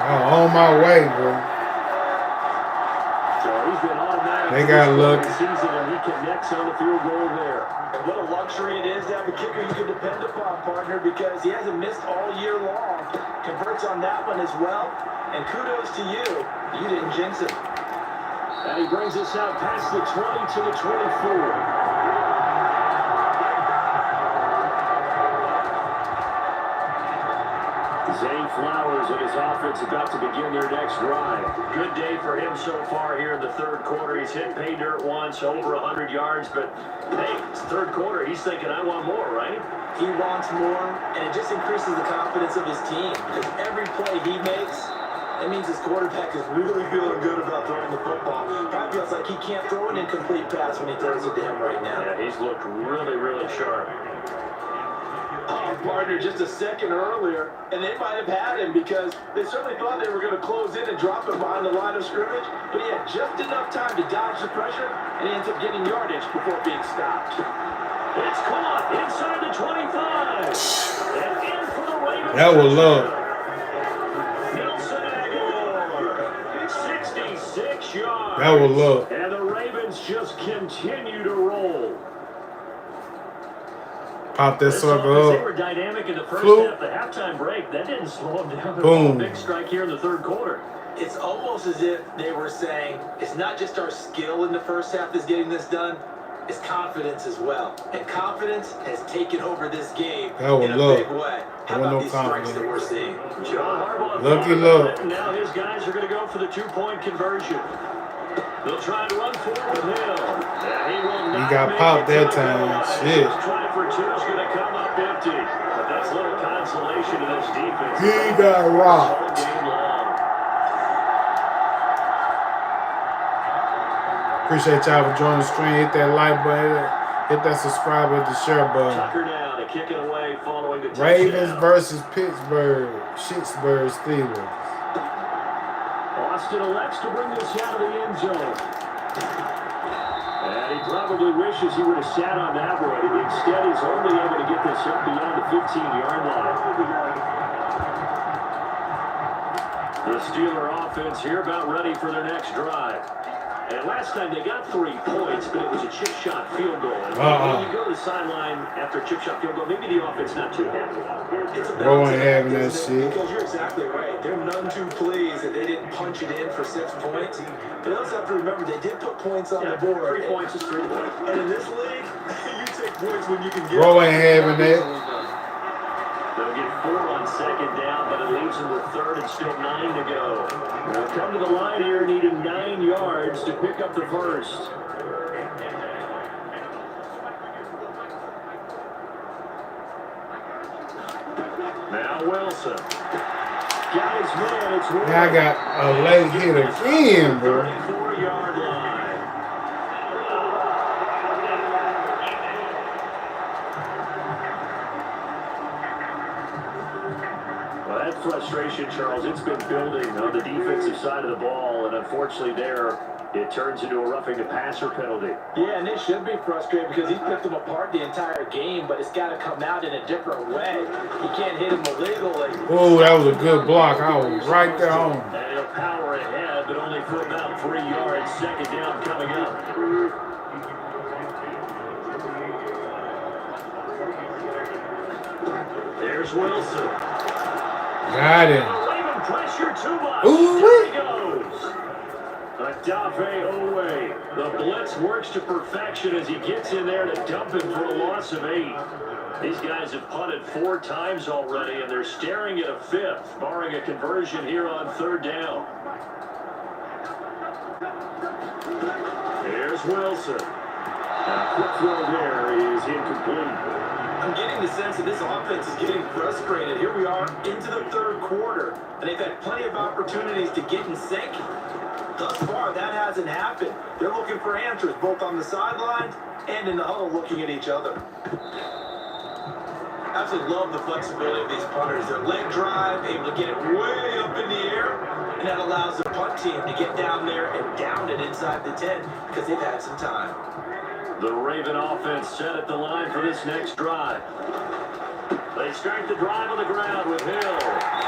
Speaker 1: Oh, on my way, bro.
Speaker 3: So he's been automatic.
Speaker 1: They got luck.
Speaker 3: Season, and he connects on the field goal there.
Speaker 4: And what a luxury it is to have a kicker you can depend upon, partner, because he hasn't missed all year long. Converts on that one as well. And kudos to you. You didn't jinx him.
Speaker 3: And he brings us out past the 20 to the 24. Zay Flowers and his offense about to begin their next drive. Good day for him so far here in the 3rd quarter. He's hit pay dirt once, over 100 yards, but hey, it's 3rd quarter. He's thinking, I want more, right?
Speaker 4: He wants more, and it just increases the confidence of his team. Because every play he makes, that means his quarterback is really feeling good about throwing the football. Probably feels like he can't throw an incomplete pass when he throws it to him right now.
Speaker 3: Yeah, he's looked really, really sharp.
Speaker 4: Partner just a second earlier, and they might have had him because they certainly thought they were going to close in and drop him behind the line of scrimmage, but he had just enough time to dodge the pressure, and he ends up getting yardage before being stopped.
Speaker 3: It's caught inside the 25. And in for the Ravens.
Speaker 1: That was love.
Speaker 3: Nelson Aguilar, 66 yards.
Speaker 1: That was love.
Speaker 3: And the Ravens just continue to roll.
Speaker 1: Pop that
Speaker 3: This
Speaker 1: sucker
Speaker 3: offense, they
Speaker 1: up.
Speaker 3: were dynamic in the first
Speaker 1: Floop.
Speaker 3: half. The halftime break, that didn't slow them down.
Speaker 1: Boom.
Speaker 3: Big strike here in the 3rd quarter.
Speaker 4: It's almost as if they were saying, it's not just our skill in the first half that's getting this done, it's confidence as well. And confidence has taken over this game
Speaker 1: That was
Speaker 4: in a
Speaker 1: love.
Speaker 4: big way. How
Speaker 1: There was
Speaker 4: about
Speaker 1: no
Speaker 4: these strikes
Speaker 1: confidence.
Speaker 4: that we're seeing?
Speaker 3: John Harbaugh.
Speaker 1: Lucky
Speaker 3: thought about
Speaker 1: luck.
Speaker 3: it, and now his guys are going to go for the 2-point conversion. They'll try and run forward with Hill.
Speaker 1: He got popped that time. Shit.
Speaker 3: Try for two is going to come up empty. But that's little consolation to this defense.
Speaker 1: He got rocked.
Speaker 3: Game long.
Speaker 1: Appreciate y'all for joining the stream. Hit that like button. Hit that subscribe button, the share button.
Speaker 3: Tucker now to kick it away following the
Speaker 1: Ravens
Speaker 3: touchdown.
Speaker 1: versus Pittsburgh Steelers.
Speaker 3: Austin elects to bring this out of the end zone. And he probably wishes he would have sat on that one. Instead, he's only able to get this up beyond the 15-yard line. The Steeler offense here about ready for their next drive. And last time they got 3 points, but it was a chip shot field goal. And when you go to the sideline after a chip shot field goal, maybe the offense not too happy.
Speaker 1: Rowan having that shit.
Speaker 4: Because you're exactly right. They're none too pleased that they didn't punch it in for 6 points. But you also have to remember they did put points on the board.
Speaker 3: 3 points is 3 points.
Speaker 4: And in this league, you take points when you can get
Speaker 1: Rowan having that.
Speaker 3: They'll get 4 on second down, but it leaves them with third and still 9 to go. They'll come to the line here needing 9 yards to pick up the first. Now Wilson. Got his man. It's
Speaker 1: Now I got a late hit again, bro.
Speaker 3: 34-yard line. Well, that frustration, Charles, it's been building on the defensive side of the ball, and unfortunately there, it turns into a roughing the passer penalty.
Speaker 4: Yeah, and they should be frustrated because he's picked them apart the entire game, but it's got to come out in a different way. He can't hit him illegally.
Speaker 1: Oh, that was a good block. I was right there on.
Speaker 3: And he'll power ahead, but only for about 3 yards. Second down coming up. There's Wilson.
Speaker 1: Got him.
Speaker 3: Raven pressure too much.
Speaker 1: Ooh,
Speaker 3: There he goes. Adafe Owe. The blitz works to perfection as he gets in there to dump it for a loss of 8. These guys have punted 4 times already, and they're staring at a 5th, barring a conversion here on 3rd down. Here's Wilson. A quick throw there is incomplete.
Speaker 4: I'm getting the sense that this offense is getting frustrated. Here we are into the 3rd quarter, and they've had plenty of opportunities to get in sync. Thus far, that hasn't happened. They're looking for answers, both on the sidelines and in the huddle, looking at each other. Absolutely love the flexibility of these punters. Their leg drive, able to get it way up in the air, and that allows the punt team to get down there and down it inside the 10 because they've had some time.
Speaker 3: The Raven offense set at the line for this next drive. They start the drive on the ground with Hill.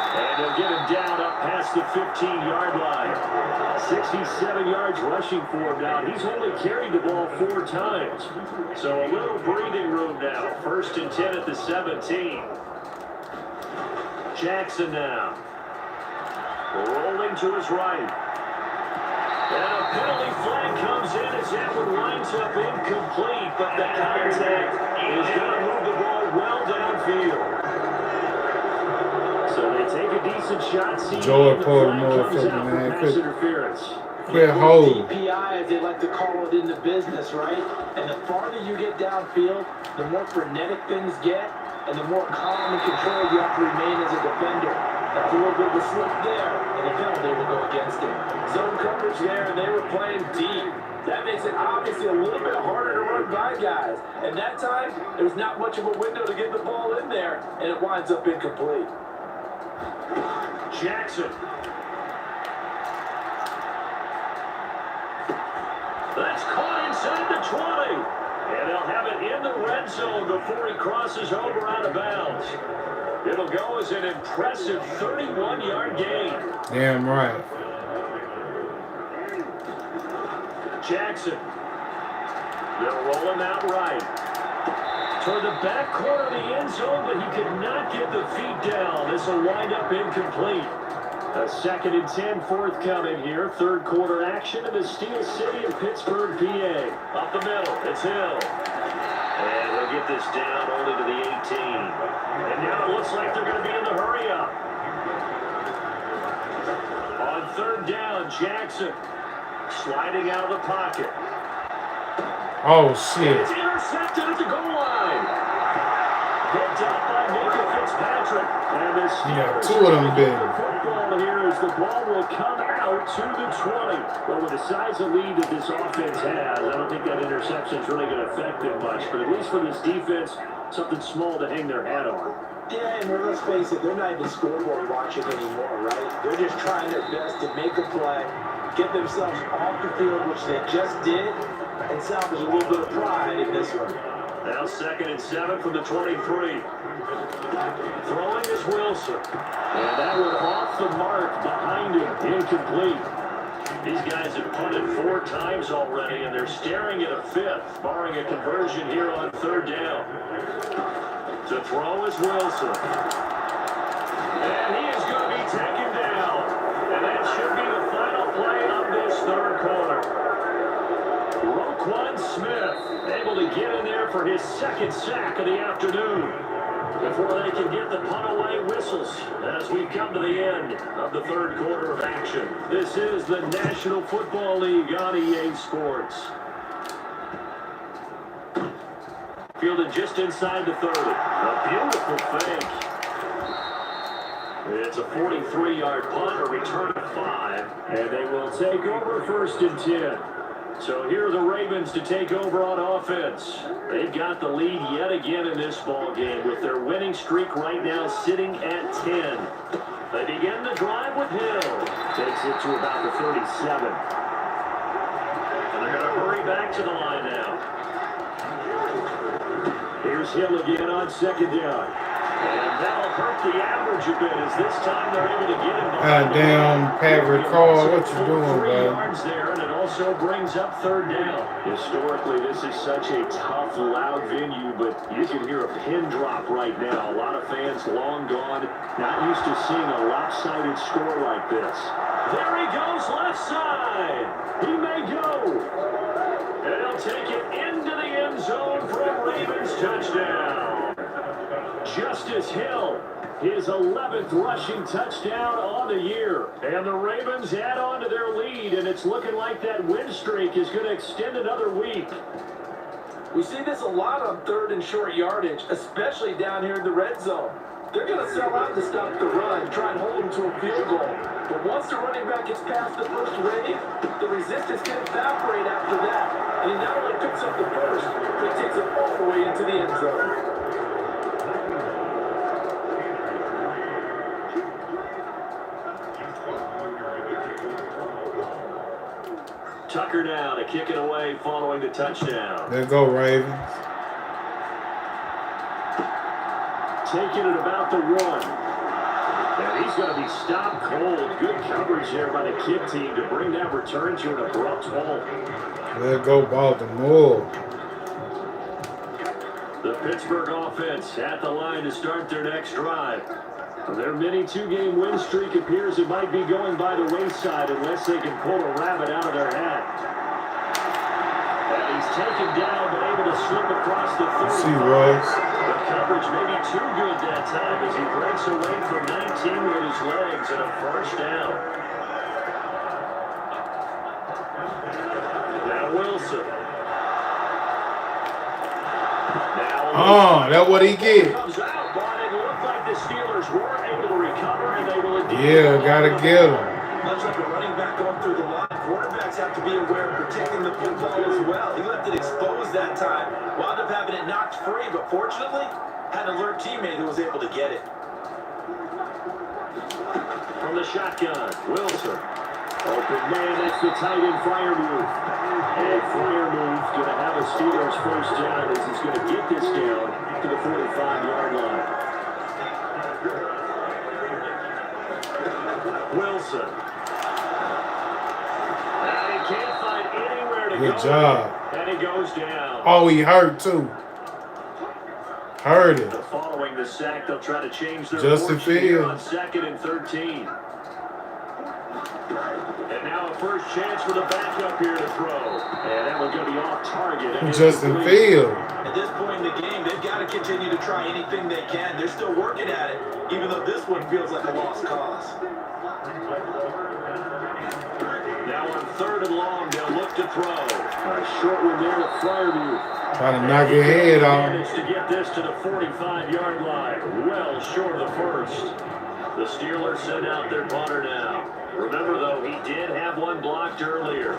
Speaker 3: And they'll get him down up past the 15-yard line. 67 yards rushing for him now. He's only carried the ball 4 times. So a little breathing room now. 1st and 10 at the 17. Jackson now. Rolling to his right. And a penalty flag comes in as that one winds up incomplete, but the contact is going to move the ball well downfield. So they take a decent shot.
Speaker 1: Joy Porter, motherfucker, man. Quit hold.
Speaker 4: DPI, as they like to call it in the business, right? And the farther you get downfield, the more frenetic things get, and the more calm and controlled you have to remain as a defender. That's a little bit of a slip there, and the penalty will go against him. Zone coverage there, and they were playing deep. That makes it obviously a little bit harder to run by guys. And that time, there was not much of a window to get the ball in there, and it winds up incomplete.
Speaker 3: Jackson. That's caught inside the 20. And they'll have it in the red zone before he crosses over out of bounds. It'll go as an impressive 31-yard gain.
Speaker 1: Damn right.
Speaker 3: Jackson. They'll roll him out right. Toward the back corner of the end zone, but he could not get the feet down. This will wind up incomplete. A 2nd and 10 forthcoming here. 3rd quarter action in the Steel City of Pittsburgh, PA. Up the middle, it's Hill. And he'll get this down only to the 18. And now it looks like they're going to be in the hurry-up. On 3rd down, Jackson. sliding out of the pocket.
Speaker 1: Oh, shit.
Speaker 3: It's intercepted at the goal line. Picked up by Minka Fitzpatrick. And the
Speaker 1: Yeah,
Speaker 3: Steelers
Speaker 1: two of them big.
Speaker 3: the football here as the ball will come out to the 20. Well, with the size of lead that this offense has, I don't think that interception is really going to affect them much. But at least for this defense, something small to hang their hat on.
Speaker 4: Yeah, and let's face it, they're not even scoreboard watching anymore, right? They're just trying their best to make a play, get themselves off the field, which they just did, and salvage a little bit of pride in this one.
Speaker 3: Now 2nd and 7 from the 23. Throwing is Wilson. And that one off the mark behind him. Incomplete. These guys have punted 4 times already, and they're staring at a 5th, barring a conversion here on 3rd down. To throw is Wilson. And he is going to be taken down. And that should be the final play of this 3rd quarter. Roquan Smith able to get in there for his 2nd sack of the afternoon before they can get the punt away whistles as we come to the end of the 3rd quarter of action. This is the National Football League on EA Sports. Fielded just inside the 30. A beautiful fake. It's a 43-yard punt, a return of 5, and they will take over 1st and 10. So here are the Ravens to take over on offense. They've got the lead yet again in this ball game with their winning streak right now sitting at 10. They begin the drive with Hill. Takes it to about the 37. And they're going to hurry back to the line now. Here's Hill again on 2nd down. And that'll hurt the average a bit as this time they're able to get him.
Speaker 1: Damn, Pat Ricard, what you doing,
Speaker 3: 3
Speaker 1: bro?
Speaker 3: yards there, and it also brings up 3rd down. Historically, this is such a tough, loud venue, but you can hear a pin drop right now. A lot of fans long gone, not used to seeing a lopsided score like this. There he goes, left side. He may go. And he'll take it into the end zone for a Ravens touchdown. Justice Hill, his 11th rushing touchdown on the year. And the Ravens add on to their lead, and it's looking like that win streak is going to extend another week.
Speaker 4: We see this a lot on 3rd and short yardage, especially down here in the red zone. They're going to sell out to stop the run, try and hold them to a field goal. But once the running back gets past the first wave, the resistance can evaporate after that. And he not only picks up the first, but he takes it all the way into the end zone.
Speaker 3: Tucker now to kick it away following the touchdown.
Speaker 1: There go, Ravens.
Speaker 3: Taking it about the 1. And he's going to be stopped cold. Good coverage there by the kick team to bring that return to an abrupt halt.
Speaker 1: There go, Baltimore.
Speaker 3: The Pittsburgh offense at the line to start their next drive. Their mini 2-game win streak appears it might be going by the wayside unless they can pull a rabbit out of their hat. And he's taken down but able to slip across the 35.
Speaker 1: See, Royce.
Speaker 3: The coverage may be too good that time as he breaks away from 19 with his legs and a 1st down. Now Wilson.
Speaker 1: That's what he get.
Speaker 3: Comes out, but it looked like the Steelers weren't able to recover, and they will indeed.
Speaker 1: Yeah, gotta get him.
Speaker 4: Much like a running back going through the line, quarterbacks have to be aware of protecting the football as well. He left it exposed that time, wound up having it knocked free, but fortunately, had an alert teammate who was able to get it.
Speaker 3: From the shotgun, Wilson. Open man, that's the tight end flyer move. And flyer move going to have a Steelers 1st down as he's going to get this down to the 45-yard line. Wilson. And he can't find anywhere to go.
Speaker 1: Good job.
Speaker 3: And he goes down.
Speaker 1: Oh, he hurt too. Hurt it.
Speaker 3: Following the sack, they'll try to change their
Speaker 1: Justin
Speaker 3: fortune here on
Speaker 1: Fields.
Speaker 3: 2nd and 13. And now a first chance for the backup here to throw. And that one's going to be off target.
Speaker 1: Justin Fields.
Speaker 4: At this point in the game, they've got to continue to try anything they can. They're still working at it, even though this one feels like a lost cause.
Speaker 3: Now Now on 3rd and long, they'll look to throw. A short one there to Fryermuth.
Speaker 1: Trying to knock your head off.
Speaker 3: Managed to get this to the 45-yard line. Well short of the first. The Steelers send out their punter now. Remember, though, he did have one blocked earlier.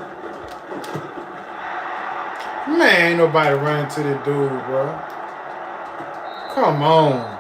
Speaker 1: Man, ain't nobody running to the dude, bro. Come on.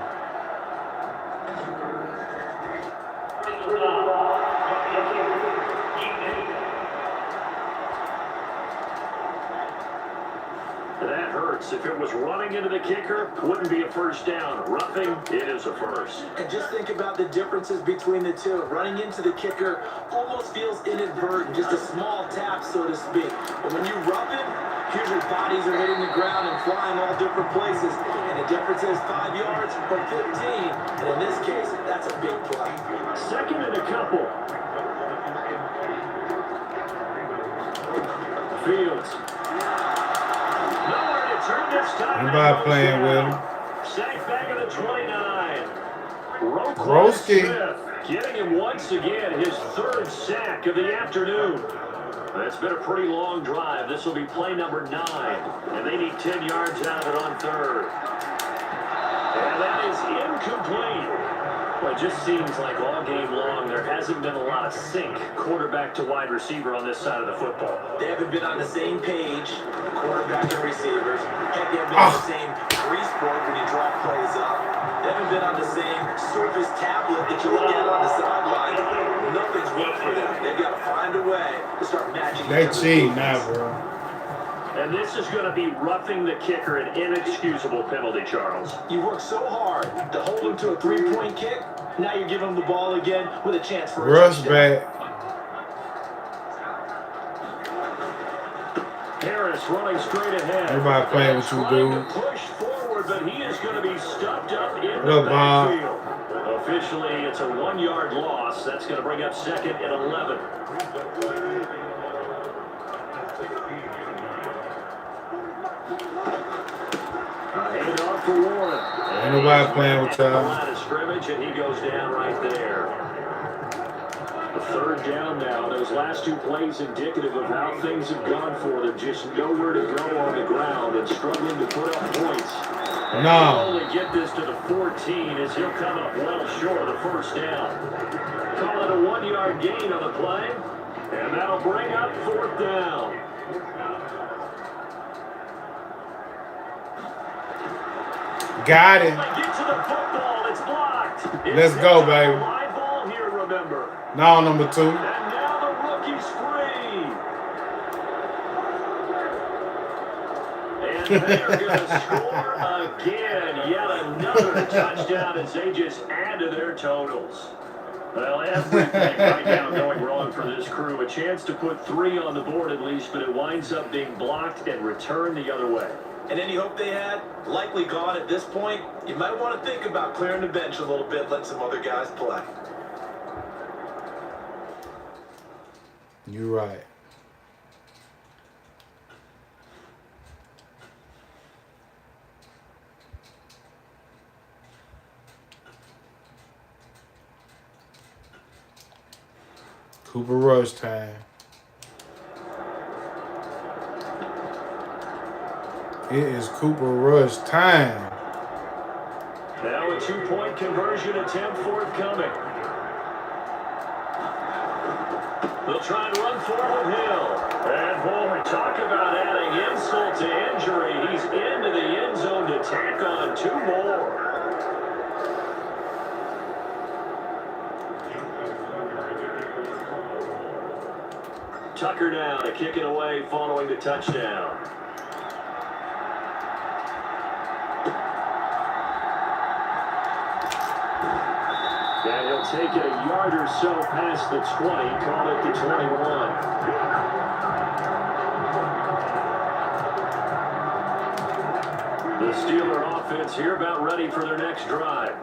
Speaker 3: That hurts. If it was running into the kicker, wouldn't be a first down. Roughing, it is a first.
Speaker 4: And just think about the differences between the two. Running into the kicker almost feels inadvertent, just a small tap, so to speak. But when you rough it, usually bodies are hitting the ground and flying all different places. And the difference is 5 yards or 15. And in this case, that's a big play.
Speaker 3: 2nd and a couple. Fields. Nowhere to turn this time.
Speaker 1: Anybody playing with him?
Speaker 3: Sack back at the 29.
Speaker 1: Broski.
Speaker 3: Smith getting him once again, his 3rd sack of the afternoon. It's been a pretty long drive. This will be play number 9. And they need 10 yards out of it on 3rd. And that is incomplete. Well, it just seems like all game long there hasn't been a lot of sync quarterback to wide receiver on this side of the football.
Speaker 4: They haven't been on the same page, quarterback and receivers. Heck, they haven't been on the same grease board when you draw plays up. They haven't been on the same Surface tablet that you look at on the sideline. Nothing's worked for them. They've got to find a way to start matching.
Speaker 1: They cheat now, bro.
Speaker 3: And this is going to be roughing the kicker, an inexcusable penalty, Charles.
Speaker 4: You work so hard to hold him to a 3-point kick. Now you're giving him the ball again with a chance for a
Speaker 1: Rush
Speaker 4: touchdown.
Speaker 1: back.
Speaker 3: Harris running straight ahead.
Speaker 1: Everybody playing with you,
Speaker 3: Trying
Speaker 1: dude.
Speaker 3: to push forward, but he is going to be stuffed up in
Speaker 1: What
Speaker 3: the
Speaker 1: up, Bob?
Speaker 3: backfield. Officially, it's a 1-yard loss. That's going to bring up 2nd and 11. Hand off for Warren.
Speaker 1: Ain't nobody playing with y'all.
Speaker 3: Line of scrimmage, and he goes down right there. A 3rd down now. Those last 2 plays indicative of how things have gone for them. Just nowhere to go on the ground and struggling to put up points. And
Speaker 1: No.
Speaker 3: he'll only get this to the 14 as he'll come up well short of the first down. Call it a 1-yard gain on the play, and that'll bring up 4th down.
Speaker 1: Got it.
Speaker 3: They get to the football, it's blocked.
Speaker 1: Let's go, baby.
Speaker 3: Live ball here, remember.
Speaker 1: Now number 2.
Speaker 3: And now the rookie's free. And they're going to score again. Yet another touchdown as they just add to their totals. Well, everything right now going wrong for this crew. A chance to put 3 on the board at least, but it winds up being blocked and returned the other way.
Speaker 4: And any hope they had, likely gone at this point. You might want to think about clearing the bench a little bit, let some other guys play.
Speaker 1: You're right. Cooper Rush time. It is Cooper Rush time.
Speaker 3: Now a 2-point conversion attempt forthcoming. They'll try and run forward Hill. And boy, talk about adding insult to injury. He's into the end zone to tack on 2 more. Tucker now to kick it away following the touchdown. And he'll take it a yard or so past the 20, call it the 21. The Steeler offense here about ready for their next drive.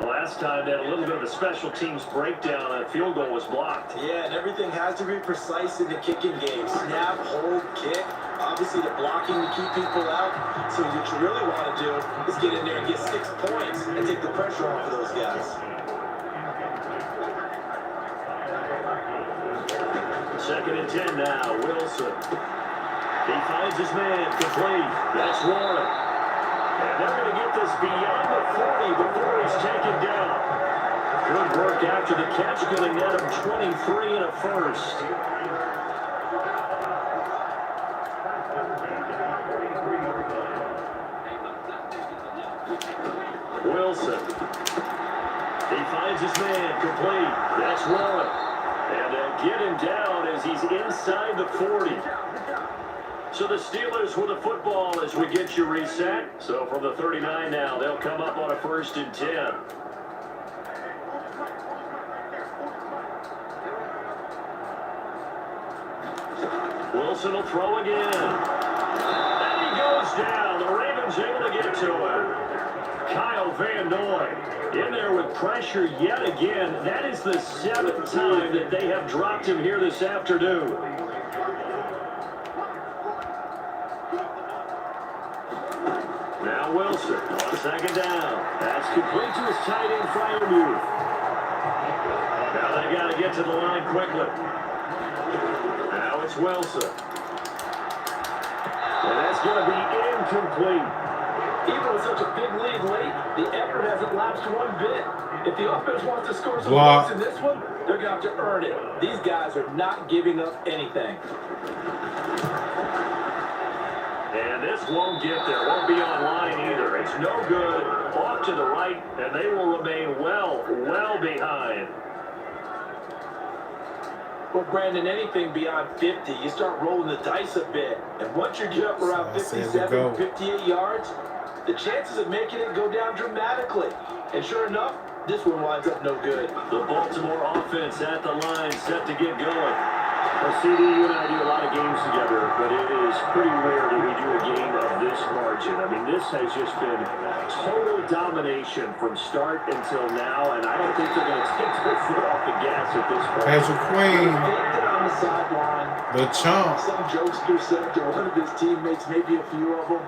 Speaker 3: Last time they had a little bit of a special teams breakdown. A field goal was blocked.
Speaker 4: Yeah, and everything has to be precise in the kicking game. Snap, hold, kick. Obviously, the blocking to keep people out. So what you really want to do is get in there and get 6 points and take the pressure off of those guys.
Speaker 3: 2nd 2nd and 10 now. Wilson. He finds his man. Complete. That's Warren. And they're going to get this beyond the 40 before he's taken down. Good work after the catch. Going to net him 23 and a first. Wilson. He finds his man. Complete. That's Warren. And they'll get him down as he's inside the 40. So the Steelers with the football as we get you reset. So from the 39 now, they'll come up on a 1st and 10. Wilson will throw again. And he goes down. The Ravens able to get to him. Kyle Van Noy in there with pressure yet again. That is the 7th time that they have dropped him here this afternoon. Now Wilson on 2nd down. That's complete to his tight end, Freiermuth. Now they got to get to the line quickly. Now it's Wilson. And that's going to be incomplete.
Speaker 4: Even with such a big lead late, the effort hasn't lapsed one bit. If the offense wants to score some points in this one, they're going to have to earn it. These guys are not giving up anything.
Speaker 3: And this won't get there. Won't be online either. It's no good. Off to the right, and they will remain well behind.
Speaker 4: Well, Brandon, anything beyond 50, you start rolling the dice a bit. And once you get up around 57, 58 yards, the chances of making it go down dramatically. And sure enough, this one winds up no good.
Speaker 3: The Baltimore offense at the line, set to get going. Well, CD, you and I do a lot of games together, but it is pretty rare that we do a game of this margin. I mean, this has just been total domination from start until now, and I don't think they're going to take their foot off the gas at this point.
Speaker 1: Patrick Queen,
Speaker 4: On the sideline,
Speaker 1: the chump.
Speaker 4: some jokester said to one of his teammates, maybe a few of them,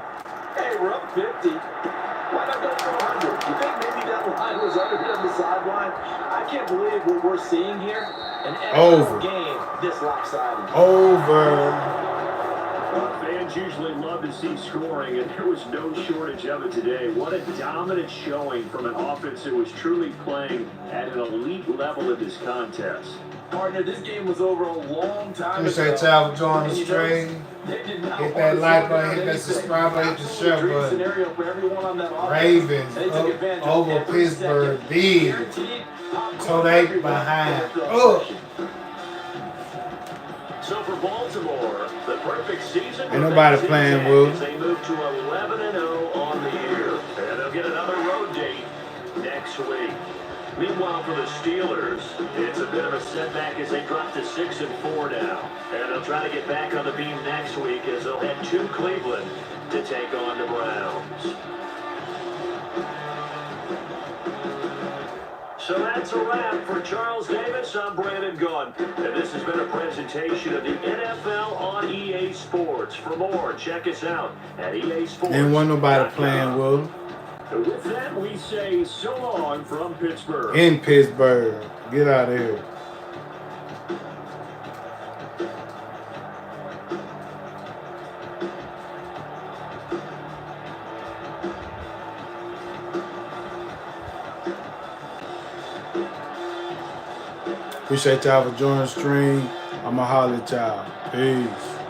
Speaker 4: hey, we're up 50. Why not go for 100? You think maybe that line was under on the sideline? I can't believe what we're seeing here. An NFL game this lopsided.
Speaker 3: Fans usually love to see scoring, and there was no shortage of it today. What a dominant showing from an offense that was truly playing at an elite level in this contest.
Speaker 4: Partner, this game was over a long time
Speaker 1: Appreciate
Speaker 4: ago.
Speaker 1: y'all for joining the stream. Hit that like button, hit that subscribe button, hit the share button. Ravens up over Pittsburgh. Big. So they behind. Oh.
Speaker 3: So for Baltimore, the perfect season.
Speaker 1: Ain't nobody playing, Will.
Speaker 3: They move to 11-0 on the year, and they'll get another road date next week. Meanwhile, for the Steelers, it's a bit of a setback as they drop to 6-4 now. And they'll try to get back on the beam next week as they'll head to Cleveland to take on the Browns. So that's a wrap for Charles Davis. I'm Brandon Gunn. And this has been a presentation of the NFL on EA Sports. For more, check us out at EA Sports.
Speaker 1: Ain't want nobody playing, Will.
Speaker 3: With that, we say so long from Pittsburgh.
Speaker 1: In Pittsburgh. Get out of here. Appreciate y'all for joining the stream. I'ma holler at y'all. Peace.